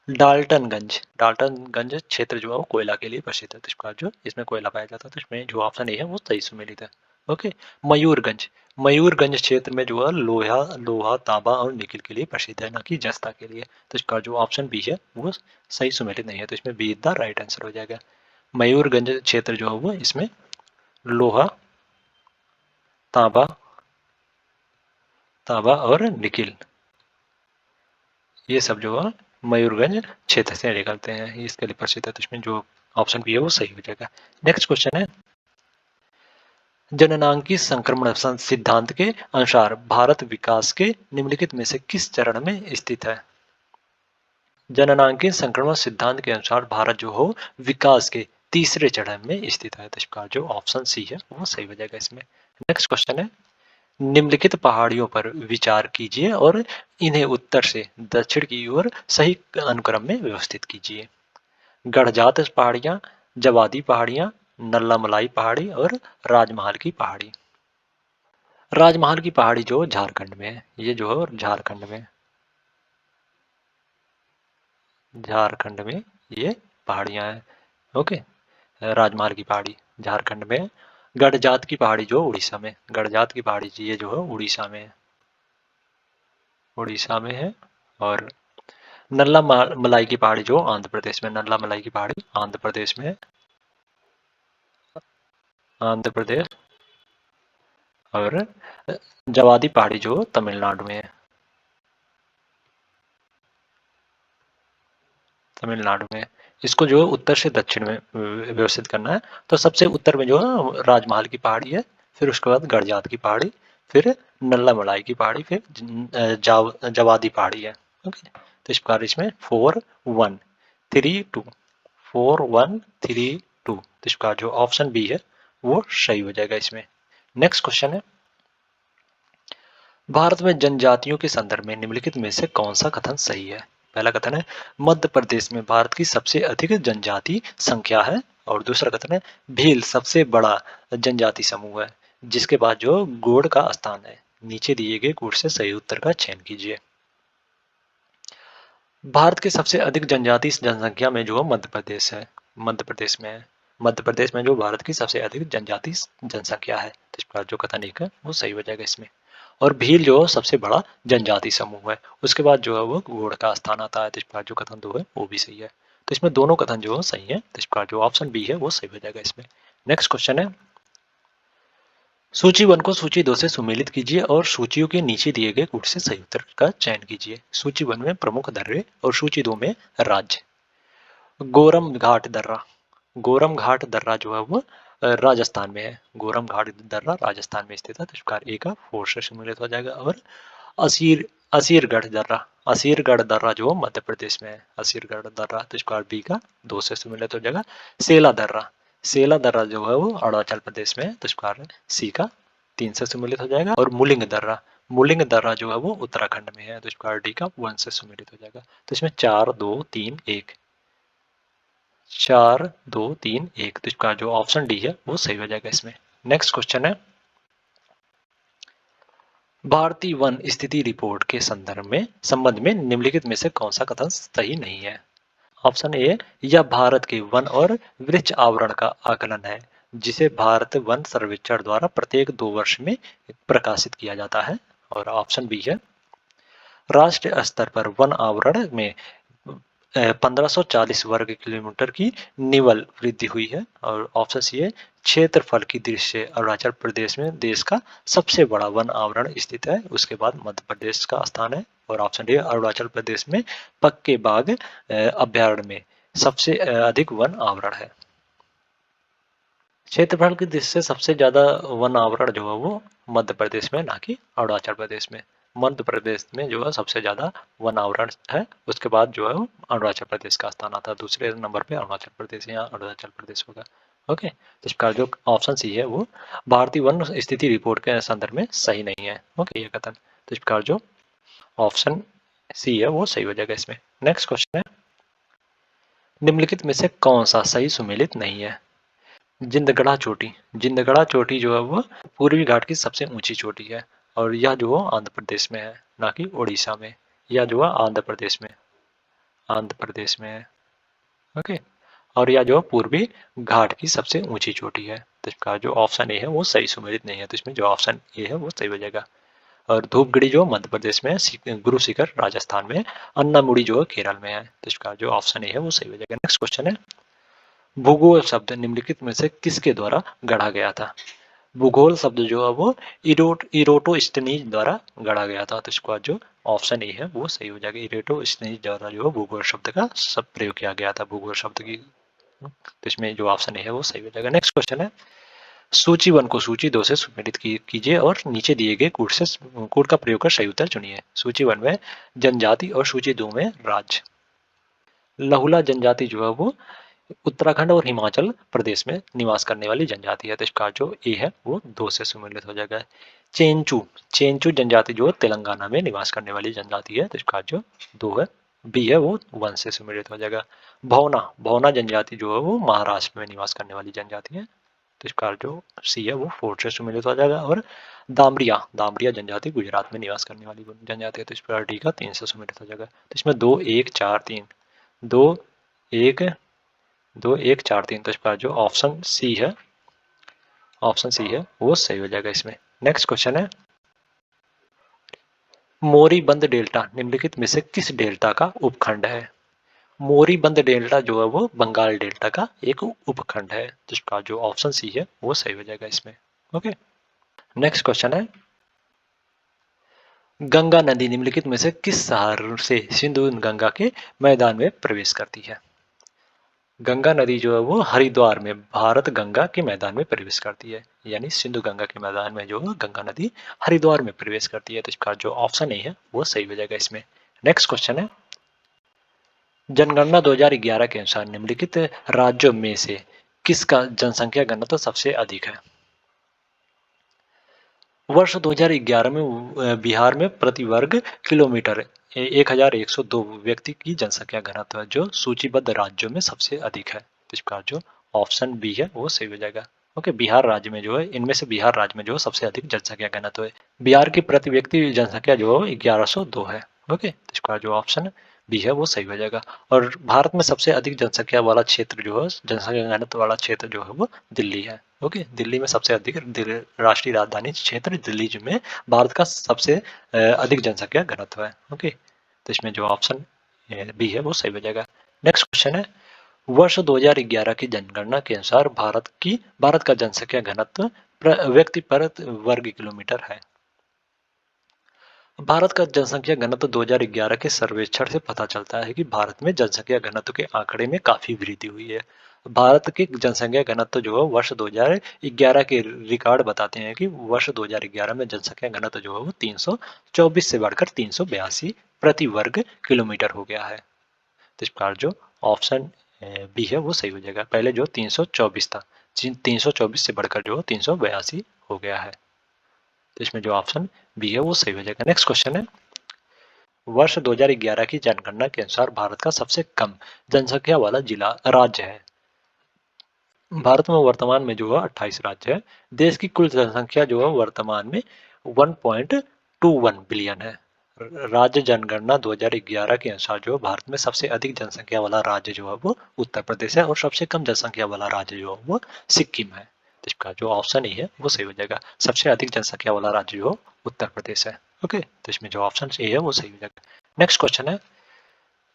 डाल्टनगंज क्षेत्र जो है वो कोयला के लिए प्रसिद्ध है। तो इसका जो इसमें कोयला पाया जाता है। तो इसमें जो ऑप्शन ए है वो सही सुमेलित है। ओके, मयूरगंज, मयूरगंज क्षेत्र में जो है लोहा, तांबा और निकिल के लिए प्रसिद्ध है, ना कि जस्ता के लिए। तो इसका जो ऑप्शन बी है वो सही सुमेलित नहीं है। तो इसमें B is the right answer हो जाएगा। मयूरगंज क्षेत्र जो है वो इसमें लोहा, तांबा तांबा और निकिल, ये सब जो है मयूरगंज क्षेत्र से निकलते हैं, इसके लिए प्रसिद्ध है। तो इसमें जो ऑप्शन बी है वो सही हो जाएगा। नेक्स्ट क्वेश्चन है, जननांगी संक्रमण सिद्धांत के अनुसार भारत विकास के निम्नलिखित में से किस चरण में स्थित है? जननांगी संक्रमण सिद्धांत के अनुसार भारत जो हो विकास के तीसरे चरण में स्थित है। तो इसका जो ऑप्शन सी है वो सही हो जाएगा इसमें। नेक्स्ट क्वेश्चन है, निम्नलिखित पहाड़ियों पर विचार कीजिए और इन्हें उत्तर से दक्षिण की ओर सही अनुक्रम में व्यवस्थित कीजिए। गढ़जात पहाड़ियाँ, जवादी पहाड़ियाँ, नल्ला मलाई पहाड़ी और राजमहल की पहाड़ी। राजमहल की पहाड़ी जो झारखंड में है, ये जो है झारखंड में, झारखंड में ये पहाड़ियाँ हैं। ओके, राजमहल की पहाड़ी झारखंड में है। गढ़जात की पहाड़ी जो उड़ीसा में, गढ़जात की पहाड़ी ये जो है उड़ीसा में है, उड़ीसा में है। और नल्ला मलाई की पहाड़ी जो आंध्र प्रदेश में, नल्ला मलाई की पहाड़ी आंध्र प्रदेश में है, आंध्र प्रदेश। और जवादी पहाड़ी जो तमिलनाडु में है, तमिलनाडु में। इसको जो उत्तर से दक्षिण में व्यवस्थित करना है। तो सबसे उत्तर में जो है राजमहल की पहाड़ी है, फिर उसके बाद गड़जात की पहाड़ी, फिर नल्ला मलाई की पहाड़ी, फिर जवादी पहाड़ी है। ओके, तो इस प्रकार इसमें 4 1 3 2, 4 1 3 2, तो इसका जो ऑप्शन बी है वो सही हो जाएगा इसमें। नेक्स्ट क्वेश्चन है, भारत में जनजातियों के संदर्भ में निम्नलिखित में से कौन सा कथन सही है? पहला कथन है मध्य प्रदेश में भारत की सबसे अधिक जनजाति संख्या है, और दूसरा कथन है भील सबसे बड़ा जनजाति समूह है जिसके बाद जो गोड़ का स्थान है। नीचे दिए गए गुण से सही उत्तर का चयन कीजिए। भारत के सबसे अधिक जनजाति जनसंख्या में जो मध्य प्रदेश है, मध्य प्रदेश में है। मध्य प्रदेश में जो भारत की सबसे अधिक जनजाति जनसंख्या है, तो इस प्रकार जो कथन एक है वो सही हो जाएगा इसमें। और भील जो सबसे बड़ा जनजाति समूह है, उसके बाद जो है वो गोड़ का स्थान आता है, तो इस प्रकार जो कथन दो है वो भी सही है। तो इसमें दोनों कथन जो है सही है, तो इस प्रकार जो ऑप्शन बी है वो सही हो जाएगा इसमें। नेक्स्ट क्वेश्चन है, सूची 1 को सूची 2 से सुमेलित कीजिए और सूचियों के नीचे दिए गए गुण से सही उत्तर का चयन कीजिए। सूची 1 में प्रमुख दर्रे और सूची 2 में राज्य। गोरम घाट दर्रा, गोरम घाट दर्रा जो है वो राजस्थान में है। गोरम घाट दर्रा राजस्थान में स्थित है, तो इस प्रकार ए का 4 से सम्मिलित हो जाएगा। और असीरगढ़ दर्रा, असीरगढ़ दर्रा जो मध्य प्रदेश में है, असीरगढ़ दर्रा, तो इस प्रकार बी का 2 से सम्मिलित हो जाएगा। सेला दर्रा, सेला दर्रा जो है वो अरुणाचल प्रदेश में है, तो इस प्रकार सी का 3 से सम्मिलित हो जाएगा। और मुलिंग दर्रा, मुलिंग दर्रा जो है वो उत्तराखंड में है, तो इस प्रकार डी का 1 से सम्मिलित हो जाएगा। तो इसमें 4 2 3 1, 4 2 3 1, तो इसका जो ऑप्शन डी है वो सही हो जाएगा इसमें। नेक्स्ट क्वेश्चन है, भारतीय वन स्थिति रिपोर्ट के संबंध में निम्नलिखित में से कौन सा कथन सही नहीं है? ऑप्शन ए, यह भारत के वन और वृक्ष आवरण का आकलन है जिसे भारत वन सर्वेक्षण द्वारा प्रत्येक 2 वर्ष में प्रकाशित किया जाता है। और ऑप्शन बी है, राष्ट्रीय स्तर पर वन आवरण में 1540 वर्ग किलोमीटर की निवल वृद्धि हुई है। और ऑप्शन सी है, क्षेत्रफल की दृष्टि से अरुणाचल प्रदेश में देश का सबसे बड़ा वन आवरण स्थित है, उसके बाद मध्य प्रदेश का स्थान है। और ऑप्शन डी, अरुणाचल प्रदेश में पक्के बाघ अभ्यारण्य में सबसे अधिक वन आवरण है। क्षेत्रफल की दृष्टि से सबसे ज्यादा वन आवरण जो है वो मध्य प्रदेश में, ना कि अरुणाचल प्रदेश में। मध्य प्रदेश में जो है सबसे ज्यादा वन आवरण है, उसके बाद जो है वो अरुणाचल प्रदेश का स्थान आता है। दूसरे नंबर पे अरुणाचल प्रदेश या अरुणाचल प्रदेश होगा। ओके, तो इसका जो ऑप्शन सी है वो भारतीय वन स्थिति रिपोर्ट के संदर्भ में सही नहीं है। ओके, ये कथन, तो इस प्रकार जो ऑप्शन सी है वो सही हो जाएगा इसमें। नेक्स्ट क्वेश्चन है, निम्नलिखित में से कौन सा सही सुमेलित नहीं है? जिंदगढ़ा चोटी, जिंदगढ़ा चोटी जो है वो पूर्वी घाट की सबसे ऊंची चोटी है, और यह जो है आंध्र प्रदेश में है, ना कि उड़ीसा में। यह जो है आंध्र प्रदेश में, आंध्र प्रदेश में है। ओके, और यह जो है पूर्वी घाट की सबसे ऊंची चोटी है, तो इसका जो ऑप्शन ए है वो सही सुमेलित नहीं है, तो इसमें जो ऑप्शन ए है वो सही हो जाएगा। और धूपगढ़ी जो मध्य प्रदेश में है, गुरु शिखर राजस्थान में, अन्नामुड़ी जो है केरल में है, तो इसका जो ऑप्शन ए है वो सही हो जाएगा। नेक्स्ट क्वेश्चन है, भूगोल शब्द निम्नलिखित में से किसके द्वारा गढ़ा गया था? भूगोल शब्द जो है वो इरोटोस्टेनीज द्वारा गढ़ा गया था, तो इसका जो ऑप्शन ए है वो सही हो जाएगा। इरोटोस्टेनीज द्वारा जो है भूगोल शब्द का सब प्रयोग किया गया था, भूगोल शब्द की, तो इसमें जो ऑप्शन ए है वो सही हो जाएगा। नेक्स्ट क्वेश्चन है, सूची 1 को सूची 2 से सुमेलित कीजिए और नीचे दिए गए कोड का प्रयोग कर सही उत्तर चुनिए। सूची 1 में जनजाति और सूची 2 में राज्य। लहुला जनजाति जो है वो उत्तराखंड और हिमाचल प्रदेश में निवास करने वाली जनजाति है, तो इसका जो ए है वो 2 से सुमेलित हो जाएगा। चेंचू, चेंचू जनजाति जो तेलंगाना में निवास करने वाली जनजाति है, तो इसका जो 2 है, बी है वो 1 से सुमेलित हो जाएगा। भौना, भौना जनजाति जो है वो महाराष्ट्र में निवास करने वाली जनजाति है, तो इसका जो सी है वो 4 से सुमेलित हो जाएगा। और दामरिया, दामरिया जनजाति गुजरात में निवास करने वाली जनजाति है, तो इस पर डी का 3 से सुमेलित हो जाएगा। तो इसमें 2 1 4 3, 2 1 2 1 4 3, तो इसका जो ऑप्शन सी है, ऑप्शन सी है वो सही हो जाएगा इसमें। नेक्स्ट क्वेश्चन है, मोरीबंद डेल्टा निम्नलिखित में से किस डेल्टा का उपखंड है? मोरीबंद डेल्टा जो है वो बंगाल डेल्टा का एक उपखंड है, जिसका जो ऑप्शन सी है वो सही हो जाएगा इसमें। ओके, नेक्स्ट क्वेश्चन है, गंगा नदी निम्नलिखित में से किस शहर से सिंधु गंगा के मैदान में प्रवेश करती है? गंगा नदी जो है वो हरिद्वार में भारत गंगा के मैदान में प्रवेश करती है, यानी सिंधु गंगा के मैदान में जो गंगा नदी हरिद्वार में प्रवेश करती है। तो इसका जो ऑप्शन ए है वो सही हो जाएगा इसमें। नेक्स्ट क्वेश्चन है, जनगणना 2011 के अनुसार निम्नलिखित राज्यों में से किसका जनसंख्या घनत्व सबसे अधिक है? वर्ष 2011 में बिहार में प्रति वर्ग किलोमीटर 1102 व्यक्ति की जनसंख्या घनत्व है, जो सूचीबद्ध राज्यों में सबसे अधिक है। तो इसका जो ऑप्शन बी है वो सही हो जाएगा। ओके, बिहार राज्य में जो है, इनमें से बिहार राज्य में जो सबसे अधिक जनसंख्या घनत्व है। बिहार की प्रति व्यक्ति जनसंख्या जो है 1102 है। ओके, तो इसका जो ऑप्शन बी है वो सही हो जाएगा। और भारत में सबसे अधिक जनसंख्या वाला क्षेत्र जो है, जनसंख्या घनत्व वाला क्षेत्र जो है वो दिल्ली है। ओके, दिल्ली में सबसे अधिक, राष्ट्रीय राजधानी क्षेत्र दिल्ली में भारत का सबसे अधिक जनसंख्या घनत्व है। ओके, तो इसमें जो ऑप्शन बी है वो सही हो जाएगा। नेक्स्ट क्वेश्चन है, वर्ष 2011 की जनगणना के अनुसार भारत का जनसंख्या घनत्व व्यक्ति प्रति वर्ग किलोमीटर है। भारत का जनसंख्या घनत्व 2011 के सर्वेक्षण से पता चलता है कि भारत में जनसंख्या घनत्व के आंकड़े में काफी वृद्धि हुई है। भारत के जनसंख्या घनत्व जो है वर्ष 2011 के रिकॉर्ड बताते हैं कि वर्ष 2011 में जनसंख्या घनत्व जो है वो 324 से बढ़कर 382 प्रति वर्ग किलोमीटर हो गया है। तो इस प्रकार जो ऑप्शन बी है वो सही हो जाएगा। पहले जो 324 था, 324 से बढ़कर जो 382 हो गया है। तो इसमें जो ऑप्शन बी है वो सही हो जाएगा। नेक्स्ट क्वेश्चन है, वर्ष 2011 की जनगणना के अनुसार भारत का सबसे कम जनसंख्या वाला जिला राज्य है। भारत में वर्तमान में जो है 28 राज्य है। देश की कुल जनसंख्या जो है वर्तमान में 1.21 बिलियन है। राज्य जनगणना 2011 के अनुसार जो भारत में सबसे अधिक जनसंख्या वाला राज्य जो है वो उत्तर प्रदेश है, और सबसे कम जनसंख्या वाला राज्य जो है वो सिक्किम है। तो इसका जो ऑप्शन ही है वो सही हो जाएगा। सबसे अधिक जनसंख्या वाला राज्य जो उत्तर प्रदेश है। ओके, तो इसमें जो ऑप्शन ए है वो सही हो जाएगा। नेक्स्ट क्वेश्चन है,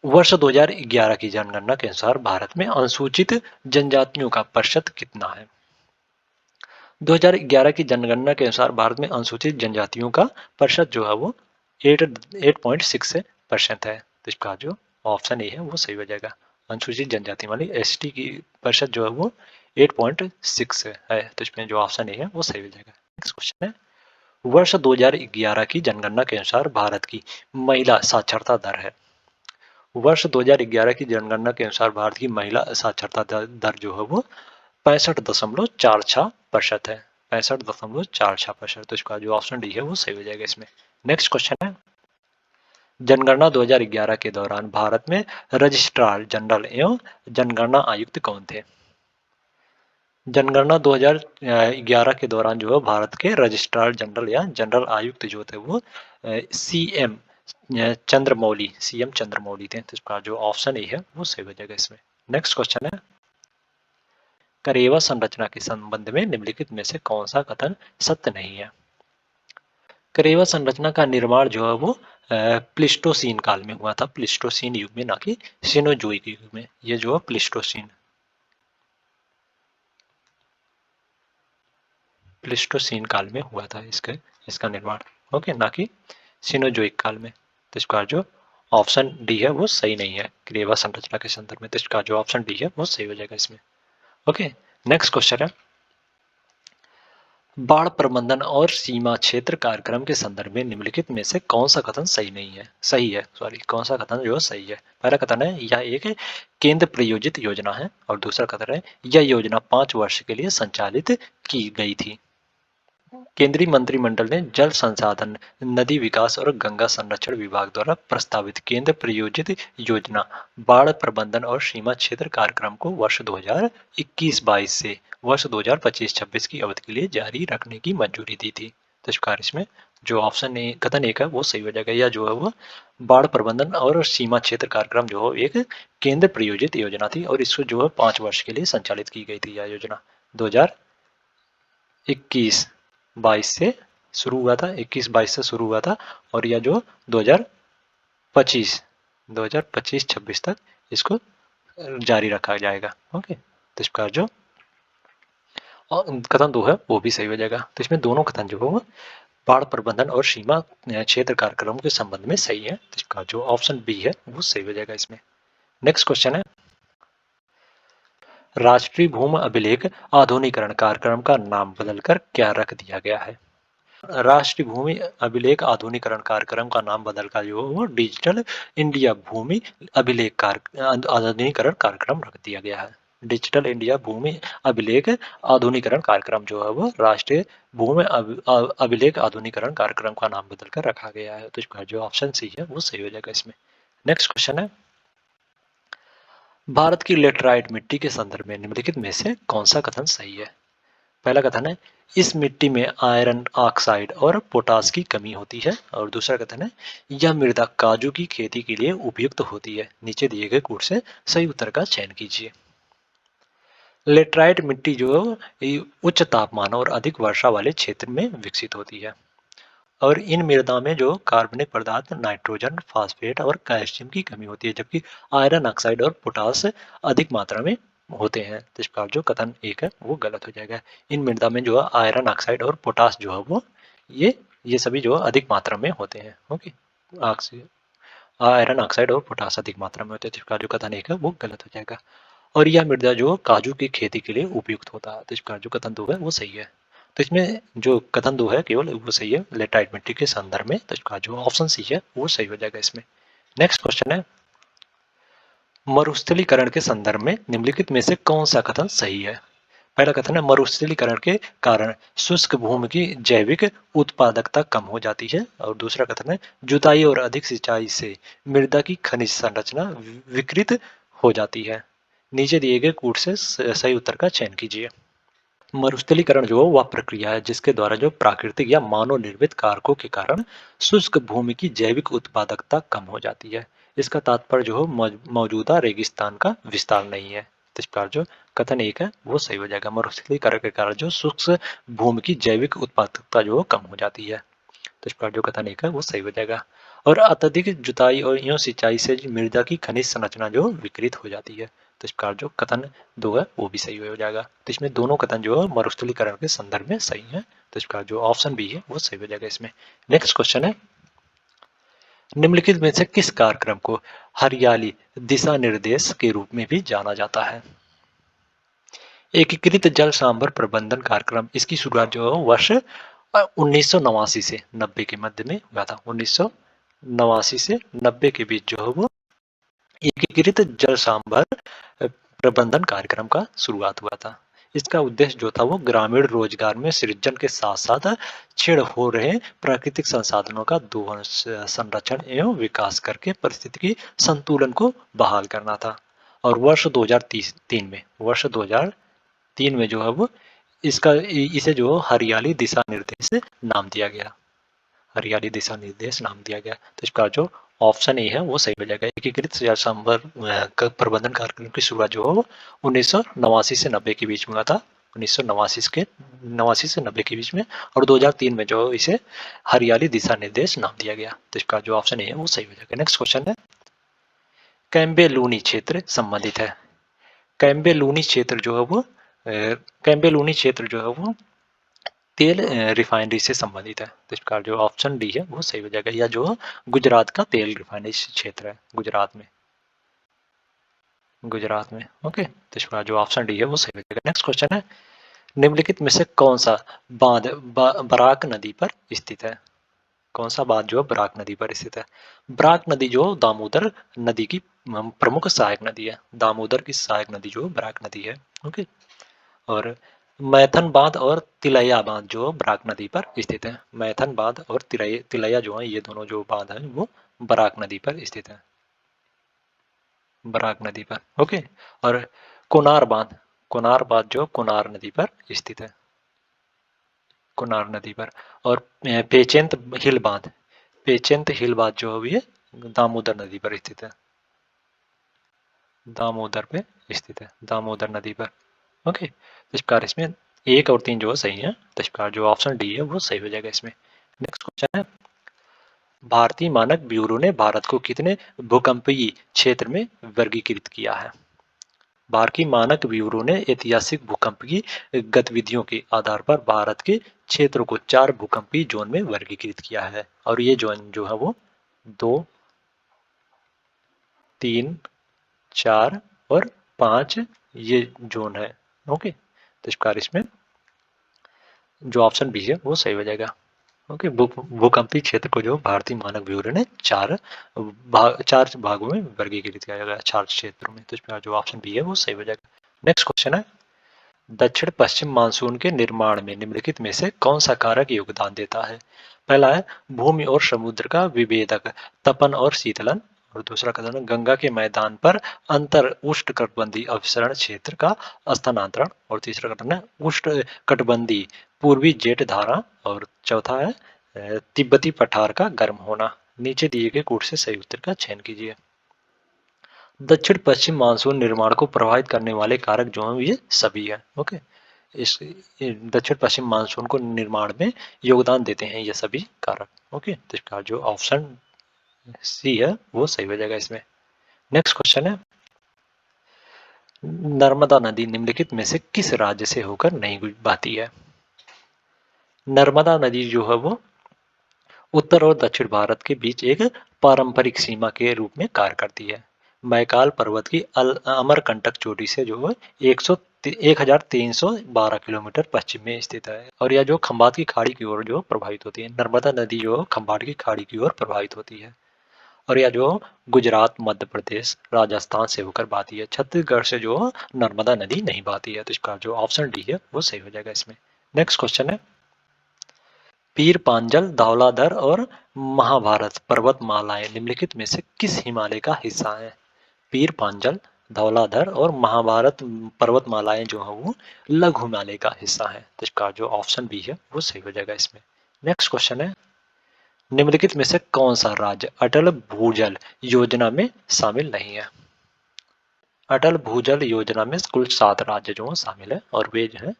वर्ष 2011 की जनगणना के अनुसार भारत में अनुसूचित जनजातियों का प्रतिशत कितना है? 2011 की जनगणना के अनुसार भारत में अनुसूचित जनजातियों का प्रतिशत जो है वो 8.6% है। तो इसका जो ऑप्शन ए है वो सही हो जाएगा। अनुसूचित जनजाति वाली एसटी की प्रतिशत जो है वो 8.6 है। तो इसमें जो ऑप्शन ए है वो सही हो जाएगा। नेक्स्ट क्वेश्चन है, वर्ष 2011 की जनगणना के अनुसार भारत की महिला साक्षरता दर है। वर्ष 2011 की जनगणना के अनुसार भारत की महिला साक्षरता दर जो है वो 65.46% है। 65.46%। तो इसका जो ऑप्शन डी है वो सही हो जाएगा इसमें। नेक्स्ट क्वेश्चन है, जनगणना 2011 के दौरान भारत में रजिस्ट्रार जनरल एवं जनगणना आयुक्त कौन थे? जनगणना 2011 के दौरान जो है भारत के रजिस्ट्रार जनरल या जनरल आयुक्त जो थे वो सीएम चंद्रमौली थे। तो इसका जो ऑप्शन ए है वो सही हो जाएगा इसमें। नेक्स्ट क्वेश्चन है, करेवा संरचना के संबंध में निम्नलिखित में से कौन सा कथन सत्य नहीं है? करेवा संरचना का निर्माण जो है वो प्लिस्टोसीन काल में हुआ था, प्लिस्टोसीन युग में, ना कि सिनोजोइक युग में। ये जो है प्लिस्टोसीन काल में हुआ था इसका निर्माण। ओके, ना कि सिनोजोइक काल में। तो इसका जो ऑप्शन डी है वो सही नहीं है करेवा संरचना के संदर्भ में। तो इसका जो ऑप्शन डी है वो सही हो जाएगा इसमें। ओके, नेक्स्ट क्वेश्चन है, बाढ़ प्रबंधन और सीमा क्षेत्र कार्यक्रम के संदर्भ में निम्नलिखित में से कौन सा कथन सही है, कौन सा कथन जो सही है? पहला कथन है, यह एक केंद्र प्रायोजित योजना है, और दूसरा कथन है, यह योजना 5 वर्ष के लिए संचालित की गई थी। केंद्रीय मंत्रिमंडल ने जल संसाधन, नदी विकास और गंगा संरक्षण विभाग द्वारा प्रस्तावित केंद्र प्रायोजित योजना बाढ़ प्रबंधन और सीमा क्षेत्र कार्यक्रम को वर्ष 2021-22 से वर्ष 2025-26 की अवधि के लिए जारी रखने की मंजूरी दी थी। तो इस कार्य में जो ऑप्शन ए कथन एक है वो सही हो जाएगा। या जो है वो बाढ़ प्रबंधन और सीमा क्षेत्र कार्यक्रम जो है एक केंद्र प्रायोजित योजना थी, और इसको जो है 5 वर्ष के लिए संचालित की गई थी। यह योजना 2021-22 से शुरू हुआ था, 21-22 से शुरू हुआ था, और यह जो 2025-26 तक इसको जारी रखा जाएगा। ओके, तो इसका जो कथन 2 है वो भी सही हो जाएगा। तो इसमें दोनों कथन जो है बाढ़ प्रबंधन और सीमा क्षेत्र कार्यक्रम के संबंध में सही है। तो इसका जो ऑप्शन बी है वो सही हो जाएगा इसमें। नेक्स्ट क्वेश्चन है, राष्ट्रीय भूमि अभिलेख आधुनिकीकरण कार्यक्रम का नाम बदलकर क्या रख दिया गया है? राष्ट्रीय भूमि अभिलेख आधुनिकीकरण कार्यक्रम का नाम बदलकर जो है वो डिजिटल इंडिया भूमि अभिलेख आधुनिकीकरण कार्यक्रम रख दिया गया है। डिजिटल इंडिया भूमि अभिलेख आधुनिकीकरण कार्यक्रम जो है वो राष्ट्रीय भूमि अभिलेख आधुनिकीकरण कार्यक्रम का नाम बदलकर रखा गया है। तो इसका जो ऑप्शन सी है वो सही हो जाएगा इसमें। नेक्स्ट क्वेश्चन है, भारत की लेटराइट मिट्टी के संदर्भ में निम्नलिखित में से कौन सा कथन सही है? पहला कथन है, इस मिट्टी में आयरन ऑक्साइड और पोटास की कमी होती है। और दूसरा कथन है, यह मृदा काजू की खेती के लिए उपयुक्त होती है। नीचे दिए गए कोड से सही उत्तर का चयन कीजिए। लेटराइट मिट्टी जो है ये उच्च तापमान और अधिक वर्षा वाले क्षेत्र में विकसित होती है और इन मृदा में जो कार्बनिक पदार्थ नाइट्रोजन, फास्फेट और कैल्शियम की कमी होती है, जबकि आयरन ऑक्साइड और पोटास अधिक मात्रा में होते हैं। तो इसका जो कथन एक है वो गलत हो जाएगा। इन मृदा में जो है आयरन ऑक्साइड और पोटास जो है वो ये सभी जो है अधिक मात्रा में होते हैं। ओके, आयरन ऑक्साइड और पोटास अधिक मात्रा में होते हैं। तो इसका जो कथन एक है वो गलत हो जाएगा। और यह मृदा जो काजू की खेती के लिए उपयुक्त होता है। तो इसका जो कथन दो है वो सही है। तो इसमें जो कथन दो है केवल वो सही है लेटराइट मिट्टी के संदर्भ में। तो इसका जो ऑप्शन सी है वो सही हो जाएगा इसमें। नेक्स्ट क्वेश्चन है, मरुस्थलीकरण के संदर्भ में निम्नलिखित में से कौन सा कथन सही है? पहला कथन है, मरुस्थलीकरण के कारण शुष्क भूमि की जैविक उत्पादकता कम हो जाती है। और दूसरा कथन है, जुताई और अधिक सिंचाई से मृदा की खनिज संरचना विकृत हो जाती है। नीचे दिए गए कोड से सही उत्तर का चयन कीजिए। मरुस्थलीकरण जो वह प्रक्रिया है जिसके द्वारा जो प्राकृतिक या मानव निर्मित कारकों के कारण शुष्क भूमि की जैविक उत्पादकता कम हो जाती है। इसका तात्पर्य जो मौजूदा रेगिस्तान का विस्तार नहीं है। तो इस प्रकार जो कथन एक है वो सही हो जाएगा। मरुस्थलीकरण के कारण जो शुष्क भूमि की जैविक उत्पादकता जो कम हो जाती है। तो इस प्रकार जो कथन एक है वो सही हो जाएगा। और अत्यधिक जुताई और यूं सिंचाई से मृदा की खनिज संरचना जो विकृत हो जाती है। तो इस प्रकार जो कथन दो है वो भी सही हो जाएगा। तो इसमें दोनों कथन जो है मरुस्थलीकरण के संदर्भ में सही है। तो इस प्रकार जो ऑप्शन बी है वो सही हो जाएगा इसमें। नेक्स्ट क्वेश्चन है, निम्नलिखित में से किस कार्यक्रम को हरियाली दिशा निर्देश के रूप में भी जाना जाता है? एकीकृत जल सांभर प्रबंधन कार्यक्रम, इसकी शुरुआत जो है वर्ष 1989 से 90 के मध्य में हुआ था। 1989 से 90 के बीच जो है वो एकीकृत जल सांभर प्रबंधन कार्यक्रम का शुरुआत हुआ था। इसका उद्देश्य जो था वो ग्रामीण रोजगार में सृजन के साथ साथ क्षीण हो रहे प्राकृतिक संसाधनों का दोहन, संरक्षण एवं विकास करके परिस्थितिकी संतुलन को बहाल करना था। और वर्ष 2003 में जो है वो इसे जो हरियाली दिशा निर्देश नाम दिया गया। हरियाली दिशा निर्देश नाम दिया गया। तो इसका जो ऑप्शन ए है वो सही हो जाएगा। एकीकृत जल सांभर प्रबंधन कार्यक्रम की शुरुआत जो है 1989 से 90 के बीच में हुआ था। 1989 से 90 के बीच में। और 2003 में जो इसे हरियाली दिशा निर्देश नाम दिया गया। तो इसका जो ऑप्शन ए है वो सही हो जाएगा। नेक्स्ट क्वेश्चन है, कैम्बेलूनी क्षेत्र संबंधित है। कैम्बेलूनी क्षेत्र जो है वो कैम्बेलूनी क्षेत्र जो है वो तेल रिफाइनरी से संबंधित है। तो इसका जो ऑप्शन डी है वो सही हो जाएगा। या जो गुजरात का तेल रिफाइनरी क्षेत्र है, गुजरात में। ओके, तो इसका जो ऑप्शन डी है वो सही हो जाएगा। नेक्स्ट क्वेश्चन है, निम्नलिखित में से कौन सा बांध बराक नदी पर स्थित है? कौन सा बांध जो है बराक नदी पर स्थित है? बराक नदी जो दामोदर नदी की प्रमुख सहायक नदी है। दामोदर की सहायक नदी जो बराक नदी है। ओके, और मैथन बांध और तिलैया बांध जो बराक नदी पर स्थित है। मैथन बांध और तिलैया जो है ये दोनों जो बांध है वो बराक नदी पर स्थित है। बराक नदी पर। ओके, और कोनार बांध जो कोनार नदी पर स्थित है। कोनार नदी पर। और पेचेंत हिल बांध जो है ये दामोदर नदी पर स्थित है। दामोदर पे स्थित है, दामोदर नदी पर। ओके, तो इस प्रकार इसमें 1 और 3 जो है सही है। तो इस प्रकार जो ऑप्शन डी है वो सही हो जाएगा इसमें। नेक्स्ट क्वेश्चन है, भारतीय मानक ब्यूरो ने भारत को कितने भूकंपीय क्षेत्र में वर्गीकृत किया है? भारतीय मानक ब्यूरो ने ऐतिहासिक भूकंपीय गतिविधियों के आधार पर भारत के क्षेत्रों को 4 भूकंपीय जोन में वर्गीकृत किया है। और ये जोन जो है वो 2, 3, 4 और 5 ये जोन है। ओके, तो इस प्रकार इसमें जो ऑप्शन बी है वो सही हो जाएगा। ओके, भूकंपीय क्षेत्र को जो भारतीय मानक ब्यूरो ने चार भागों में वर्गीकृत किया गया, चार क्षेत्रों में। तो इसमें जो ऑप्शन बी है वो सही हो जाएगा। नेक्स्ट क्वेश्चन है, दक्षिण पश्चिम मानसून के निर्माण में निम्नलिखित में से कौन सा कारक योगदान देता है? पहला है भूमि और समुद्र का विभेदक तपन और शीतलन, और दूसरा कथन है गंगा के मैदान पर अंतर उष्णकटिबंधीय अभिसरण क्षेत्र का स्थानांतरण, और तीसरा कथन है उष्ण कटिबंधीय पूर्वी जेट धारा, और चौथा है तिब्बती पठार का गर्म होना। नीचे दिए गए कूट से सही उत्तर का चयन कीजिए। दक्षिण पश्चिम मानसून निर्माण को प्रभावित करने वाले कारक जो हैं ये सभी हैं। ओके, इस दक्षिण पश्चिम मानसून को निर्माण में योगदान देते हैं ये सभी कारक। ओके, तो इसका जो ऑप्शन सी है वो सही हो जाएगा इसमें। नेक्स्ट क्वेश्चन है, नर्मदा नदी निम्नलिखित में से किस राज्य से होकर नहीं बहती है? नर्मदा नदी जो है वो उत्तर और दक्षिण भारत के बीच एक पारंपरिक सीमा के रूप में कार्य करती है। मैकाल पर्वत की अमरकंटक चोटी से जो है 1312 किलोमीटर पश्चिम में स्थित है, और यह जो खंबात की खाड़ी की ओर जो प्रभावित होती है। नर्मदा नदी जो खंबात की खाड़ी की ओर प्रभावित होती है, और यह जो गुजरात, मध्य प्रदेश, राजस्थान से होकर बहती है। छत्तीसगढ़ से जो नर्मदा नदी नहीं बहती है। तो इसका जो ऑप्शन डी है वो सही हो जाएगा इसमें। नेक्स्ट क्वेश्चन है, पीर पांजल, धौलाधर और महाभारत पर्वतमालाएं निम्नलिखित में से किस हिमालय का हिस्सा है? पीर पांजल, धौलाधर और महाभारत पर्वतमालाएं जो है वो लघु हिमालय का हिस्सा है। तो इसका जो ऑप्शन बी है वो सही हो जाएगा इसमें। नेक्स्ट क्वेश्चन है, निम्नलिखित में से कौन सा राज्य अटल भूजल योजना में शामिल नहीं है? अटल भूजल योजना में कुल 7 राज्य जो शामिल है, और वे जो है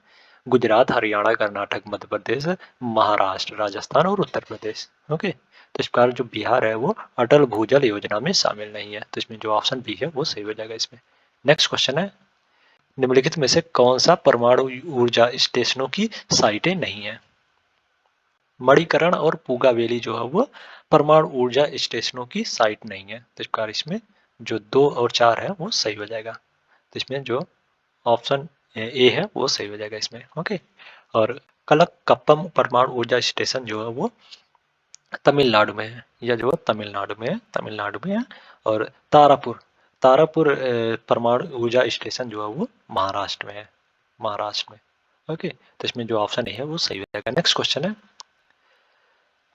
गुजरात, हरियाणा, कर्नाटक, मध्य प्रदेश, महाराष्ट्र, राजस्थान और उत्तर प्रदेश। ओके, तो इस प्रकार जो बिहार है वो अटल भूजल योजना में शामिल नहीं है। तो इसमें जो ऑप्शन बी है वो सही हो जाएगा इसमें। नेक्स्ट क्वेश्चन है, निम्नलिखित में से कौन सा परमाणु ऊर्जा स्टेशनों की साइटें नहीं है? मणिकरण और पूगावेली जो है वो परमाणु ऊर्जा स्टेशनों की साइट नहीं है। तो इस प्रकार इसमें जो 2 और 4 है वो सही हो जाएगा। तो इसमें जो ऑप्शन ए है वो सही हो जाएगा इसमें। ओके, और कलकप्पम परमाणु ऊर्जा स्टेशन जो है वो तमिलनाडु में है, या जो तमिलनाडु में है, तमिलनाडु में है। और तारापुर तारापुर परमाणु ऊर्जा स्टेशन जो है वो महाराष्ट्र में है, महाराष्ट्र में। ओके, तो इसमें जो ऑप्शन ए है वो सही हो जाएगा। नेक्स्ट क्वेश्चन है,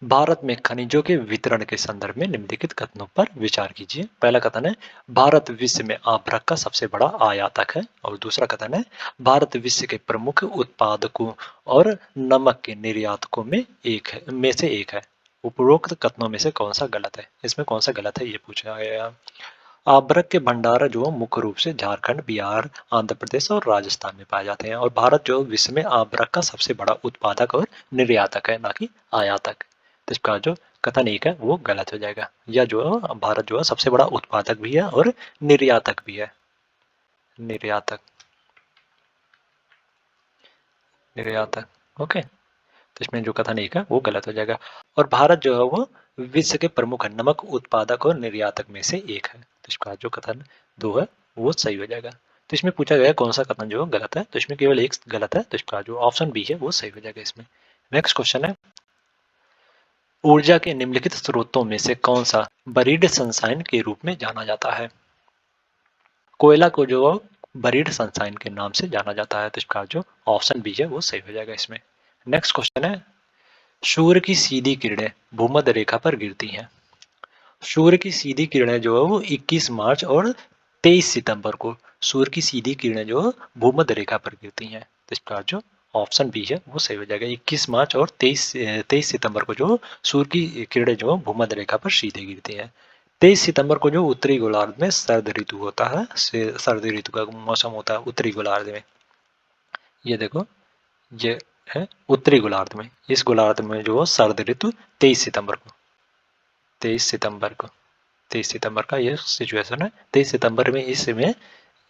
भारत में खनिजों के वितरण के संदर्भ में निम्नलिखित कथनों पर विचार कीजिए। पहला कथन है भारत विश्व में आभ्रक का सबसे बड़ा आयातक है, और दूसरा कथन है भारत विश्व के प्रमुख उत्पादकों और नमक के निर्यातकों में से एक है। उपरोक्त कथनों में से कौन सा गलत है? इसमें कौन सा गलत है ये पूछा गया। आभ्रक के भंडार जो मुख्य रूप से झारखंड, बिहार, आंध्र प्रदेश और राजस्थान में पाए जाते हैं, और भारत जो विश्व में आभ्रक का सबसे बड़ा उत्पादक और निर्यातक है, ना कि आयातक। तो इसका जो कथन एक है वो गलत हो जाएगा। या जो भारत जो है सबसे बड़ा उत्पादक भी है और निर्यातक भी है। निर्यातक, निर्यातक। ओके, तो इसमें जो कथन एक है वो गलत हो जाएगा। और भारत जो है वो विश्व के प्रमुख नमक उत्पादक और निर्यातक में से एक है। तो इसका जो कथन 2 है वो सही हो जाएगा। तो इसमें पूछा गया कौन सा कथन जो गलत है, तो इसमें केवल एक गलत है। तो इसका जो ऑप्शन बी है वो सही हो जाएगा इसमें। नेक्स्ट क्वेश्चन है, ऊर्जा के निम्नलिखित स्रोतों में से कौन सा बरीड सनशाइन के रूप में जाना जाता है? कोयला को जो बरीड सनशाइन के नाम से जाना जाता है। तो इसका जो ऑप्शन बी है वो सही हो जाएगा इसमें। नेक्स्ट क्वेश्चन है, सूर्य की सीधी किरणें भूमध्य रेखा पर गिरती हैं। सूर्य की सीधी किरणें जो है वो 21 मार्च और 23 सितंबर को सूर्य की सीधी किरणें जो भूमध्य रेखा पर गिरती हैं। तो इसका जो ऑप्शन बी है वो सही हो जाएगा। 21 मार्च और 23 सितंबर को जो सूर्य की किरणें जो भूमध्य रेखा पर सीधे गिरती हैं। 23 सितंबर को जो उत्तरी गोलार्ध में शरद ऋतु होता है, शरद ऋतु का मौसम होता है उत्तरी गोलार्ध में। ये देखो, ये है उत्तरी गोलार्ध में। इस गोलार्ध में जो शरद ऋतु 23 सितंबर को 23 सितंबर को 23 सितंबर का ये सिचुएशन है। 23 सितंबर में इसमें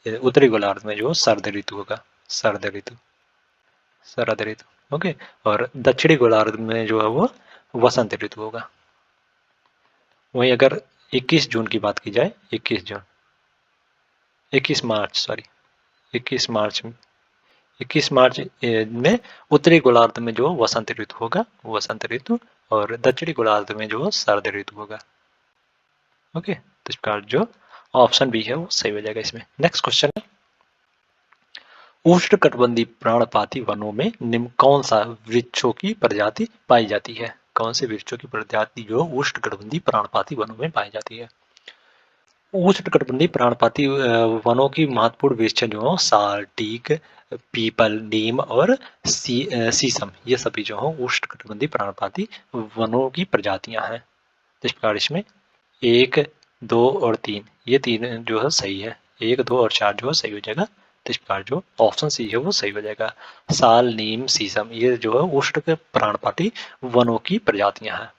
उत्तरी गोलार्ध में जो शरद ऋतु होगा, शरद ऋतु, शरद ऋतु। ओके, और दक्षिणी गोलार्ध में जो है वो वसंत ऋतु होगा। वहीं अगर 21 जून की बात की जाए, 21 जून, 21 मार्च सॉरी 21 मार्च में 21 मार्च में उत्तरी गोलार्ध में जो वसंत ऋतु होगा वसंत ऋतु, और दक्षिणी गोलार्ध में जो शरद ऋतु होगा। ओके, तो इसका जो ऑप्शन बी है वो सही हो जाएगा इसमें। नेक्स्ट क्वेश्चन है, उष्णकटिबंधीय पर्णपाती वनों में निम्न कौन सा वृक्षों की प्रजाति पाई जाती है? कौन से वृक्षों की प्रजाति जो उष्णकटिबंधीय पर्णपाती वनों में पाई जाती है? उष्णकटिबंधीय पर्णपाती वनों की महत्वपूर्ण वृक्ष जो साल, टीक, पीपल, नीम और शीशम, ये सभी जो हो उष्णकटिबंधीय पर्णपाती वनों की प्रजातियां हैं। इस प्रकार इसमें 1, 2 और 3, ये तीन जो है सही है। 1, 2 और 4 जो है सही हो जाएगा। तो इस प्रकार जो ऑप्शन सी है वो सही हो जाएगा। साल, नीम, शीशम, ये जो है उष्ण पर्णपाती वनों की प्रजातियां हैं।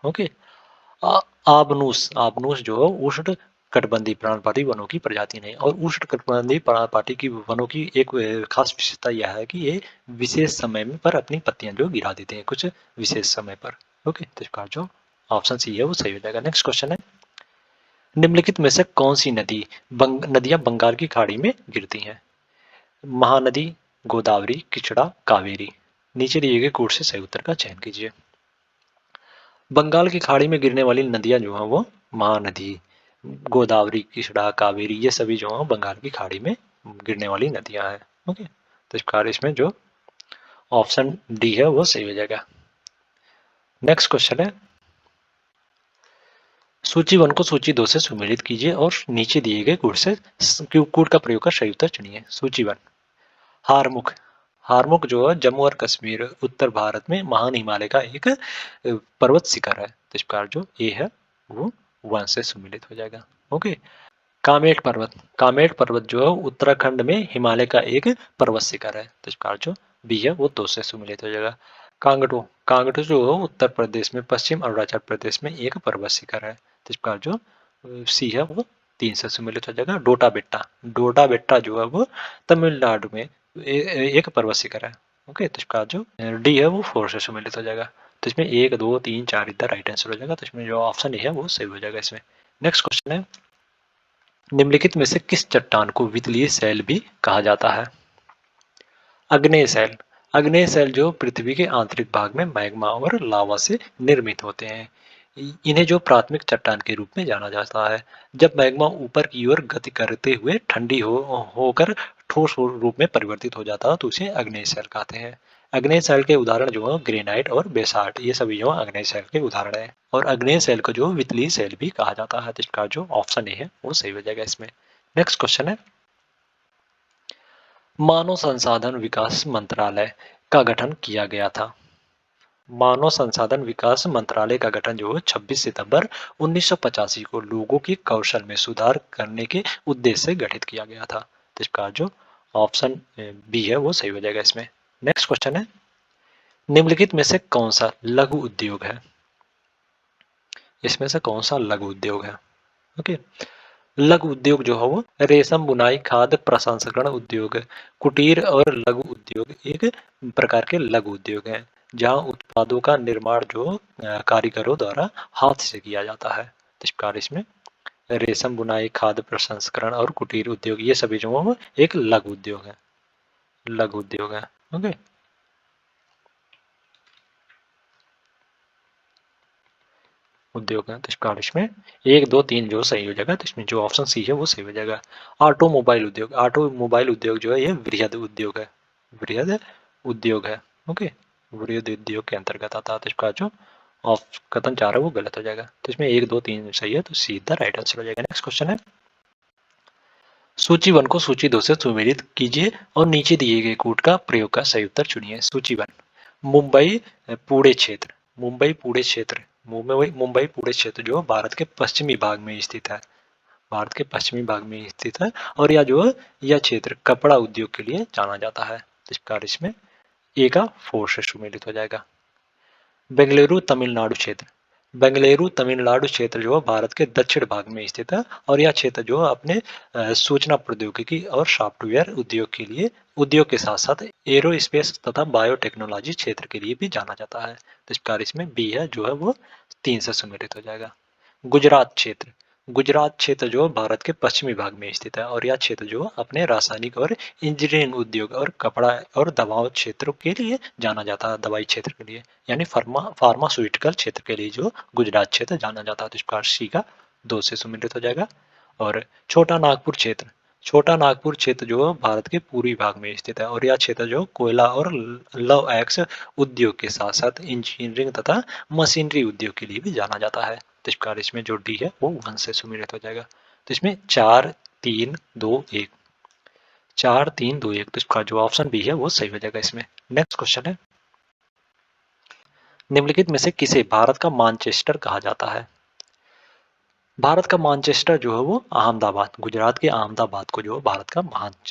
ओके, आबनूस, आबनूस जो है उष्ण कटिबंधीय पर्णपाती वनों की प्रजाति नहीं। और उष्ण कटिबंधीय पर्णपाती की वनों की एक खास विशेषता यह है कि ये विशेष समय में पर अपनी पत्तियां जो गिरा देते हैं कुछ विशेष समय पर। ओके, तो इसका जो ऑप्शन सी है वो सही हो जाएगा। नेक्स्ट क्वेश्चन है, निम्नलिखित में से कौन सी नदियां बंगाल की खाड़ी में गिरती हैं? महानदी, गोदावरी, किचड़ा, कावेरी। नीचे दिए गए कोड से सही उत्तर का चयन कीजिए। बंगाल की खाड़ी में गिरने वाली नदियां जो हैं वो महानदी, गोदावरी, किचड़ा, कावेरी, ये सभी जो हैं बंगाल की खाड़ी में गिरने वाली नदियां हैं। ओके, तो इस प्रकार इसमें जो ऑप्शन डी है वो सही हो जाएगा। नेक्स्ट क्वेश्चन है, सूची 1 को सूची 2 से सुमेलित कीजिए और नीचे दिए गए कोड का प्रयोग कर सही उत्तर चुनिए। सूची 1, हारमुख। हारमुख जो है जम्मू और कश्मीर उत्तर भारत में महान हिमालय का एक पर्वत शिखर है। तो इस प्रकार जो ए है वो 1 से सुमेलित हो जाएगा। ओके, कामेट पर्वत, कामेट पर्वत जो है उत्तराखंड में हिमालय का एक पर्वत शिखर है। तो इस प्रकार जो बी है वो 2 से सुमेलित हो जाएगा। कांगडो, कांगडो जो है उत्तर प्रदेश में पश्चिम अरुणाचल प्रदेश में एक पर्वत शिखर है। तो इस प्रकार जो सी है वो 3 से सुमेलित हो जाएगा। डोटा बेट्टा, डोटा बेट्टा जो है वो तमिलनाडु में एक पर्वत शिखर है। ओके, तो इसका जो डी है वो 4 से सुमेलित हो जाएगा। तो इसमें 1, 2, 3, 4 इधर राइट आंसर हो जाएगा। तो इसमें जो ऑप्शन है वो सही हो जाएगा इसमें। नेक्स्ट क्वेश्चन है, निम्नलिखित में से किस चट्टान को वितलीय शैल भी कहा जाता है? आग्नेय शैल, आग्नेय शैल जो पृथ्वी के आंतरिक भाग में मैग्मा और लावा से निर्मित होते हैं। इन्हें जो प्राथमिक चट्टान के रूप में जाना जाता है। जब मैग्मा ऊपर की ओर गति करते हुए ठंडी होकर ठोस रूप में परिवर्तित हो जाता है तो उसे आग्नेय शैल कहते हैं। आग्नेय शैल के उदाहरण जो है ग्रेनाइट और बेसाल्ट, ये सभी जो आग्नेय शैल के उदाहरण है। और आग्नेय शैल को जो वितलीय शैल भी कहा जाता है। तो इसका जो ऑप्शन ए है वो सही हो जाएगा इसमें। नेक्स्ट क्वेश्चन है, मानव संसाधन विकास मंत्रालय का गठन किया गया था। मानव संसाधन विकास मंत्रालय का गठन जो 26 सितंबर 1985 को लोगों के कौशल में सुधार करने के उद्देश्य से गठित किया गया था। तो इसका जो ऑप्शन बी है वो सही हो जाएगा इसमें। नेक्स्ट क्वेश्चन है, निम्नलिखित में से कौन सा लघु उद्योग है? इसमें से कौन सा लघु उद्योग है? ओके, लघु उद्योग जो है वो रेशम बुनाई, खाद्य प्रसंस्करण उद्योग, कुटीर और लघु उद्योग एक प्रकार के लघु उद्योग हैं जहां उत्पादों का निर्माण जो कारीगरों द्वारा हाथ से किया जाता है। तो इस प्रकार इसमें रेशम बुनाई, खाद्य प्रसंस्करण और कुटीर उद्योग ये सभी जो है एक लघु उद्योग है, लघु उद्योग है। ओके, उद्योग है। तो इस प्रकार इसमें 1, 2, 3 जो सही हो जाएगा। तो इसमें जो ऑप्शन सी है वो सही हो जाएगा। ऑटोमोबाइल उद्योग, ऑटोमोबाइल उद्योग जो है ये वृहद उद्योग है, वृहद उद्योग है। ओके, वृहद उद्योग के अंतर्गत आता है। तो इसका जो कथन 4 है वो गलत हो जाएगा। तो इसमें 1, 2, 3 सही है तो सीधा राइट आंसर हो जाएगा। नेक्स्ट क्वेश्चन है, सूची 1 को सूची 2 से सुमेलित कीजिए और नीचे दिए गए कोड का प्रयोग का सही उत्तर चुनिए। सूची 1, मुंबई पुणे क्षेत्र, मुंबई पुणे क्षेत्र, मुंबई पुणे क्षेत्र जो भारत के पश्चिमी भाग में स्थित है, भारत के पश्चिमी भाग में स्थित है। और यह क्षेत्र कपड़ा उद्योग के लिए जाना जाता है। इस प्रकार इसमें ए का 4 से सुमेलित हो जाएगा। बेंगलुरु तमिलनाडु क्षेत्र, बेंगलुरु तमिलनाडु क्षेत्र जो है भारत के दक्षिण भाग में स्थित है। और यह क्षेत्र जो है अपने सूचना प्रौद्योगिकी और सॉफ्टवेयर उद्योग के लिए, उद्योग के साथ साथ एरोस्पेस तथा बायोटेक्नोलॉजी क्षेत्र के लिए भी जाना जाता है। तो इस प्रकार इसमें बी है जो है वो 3 से सुमेलित हो जाएगा। गुजरात क्षेत्र, गुजरात क्षेत्र जो भारत के पश्चिमी भाग में स्थित है और यह क्षेत्र जो अपने रासायनिक और इंजीनियरिंग उद्योग और कपड़ा और दवा क्षेत्रों के लिए जाना जाता है, दवाई क्षेत्र के लिए यानी फार्मास्यूटिकल क्षेत्र के लिए जो गुजरात क्षेत्र जाना जाता है। तो इस प्रकार सी का 2 से सम्मिलित हो जाएगा। और छोटा नागपुर क्षेत्र, छोटा नागपुर क्षेत्र जो भारत के पूर्वी भाग में स्थित है और यह क्षेत्र जो कोयला और लौह अयस्क उद्योग के साथ साथ इंजीनियरिंग तथा मशीनरी उद्योग के लिए भी जाना जाता है। तो इस प्रकार इसमें जो डी है वो 1 से सम्मिलित हो जाएगा। तो इसमें 4 3 2 1, 4 3 2 1, तो इसका जो ऑप्शन बी है वो सही हो जाएगा इसमें। नेक्स्ट क्वेश्चन है, निम्नलिखित में से किसे भारत का मानचेस्टर कहा जाता है? भारत का मानचेस्टर जो है वो अहमदाबाद, गुजरात के अहमदाबाद को जो है भारत का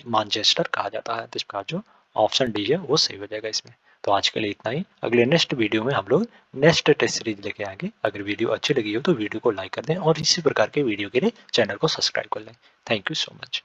मानचेस्टर कहा जाता है। तो इसका जो ऑप्शन डी है वो सही हो जाएगा इसमें। तो आज के लिए इतना ही। अगले नेक्स्ट वीडियो में हम लोग नेक्स्ट टेस्ट सीरीज लेके आएंगे। अगर वीडियो अच्छी लगी हो तो वीडियो को लाइक कर दें और इसी प्रकार के वीडियो के लिए चैनल को सब्सक्राइब कर लें। Thank you so much.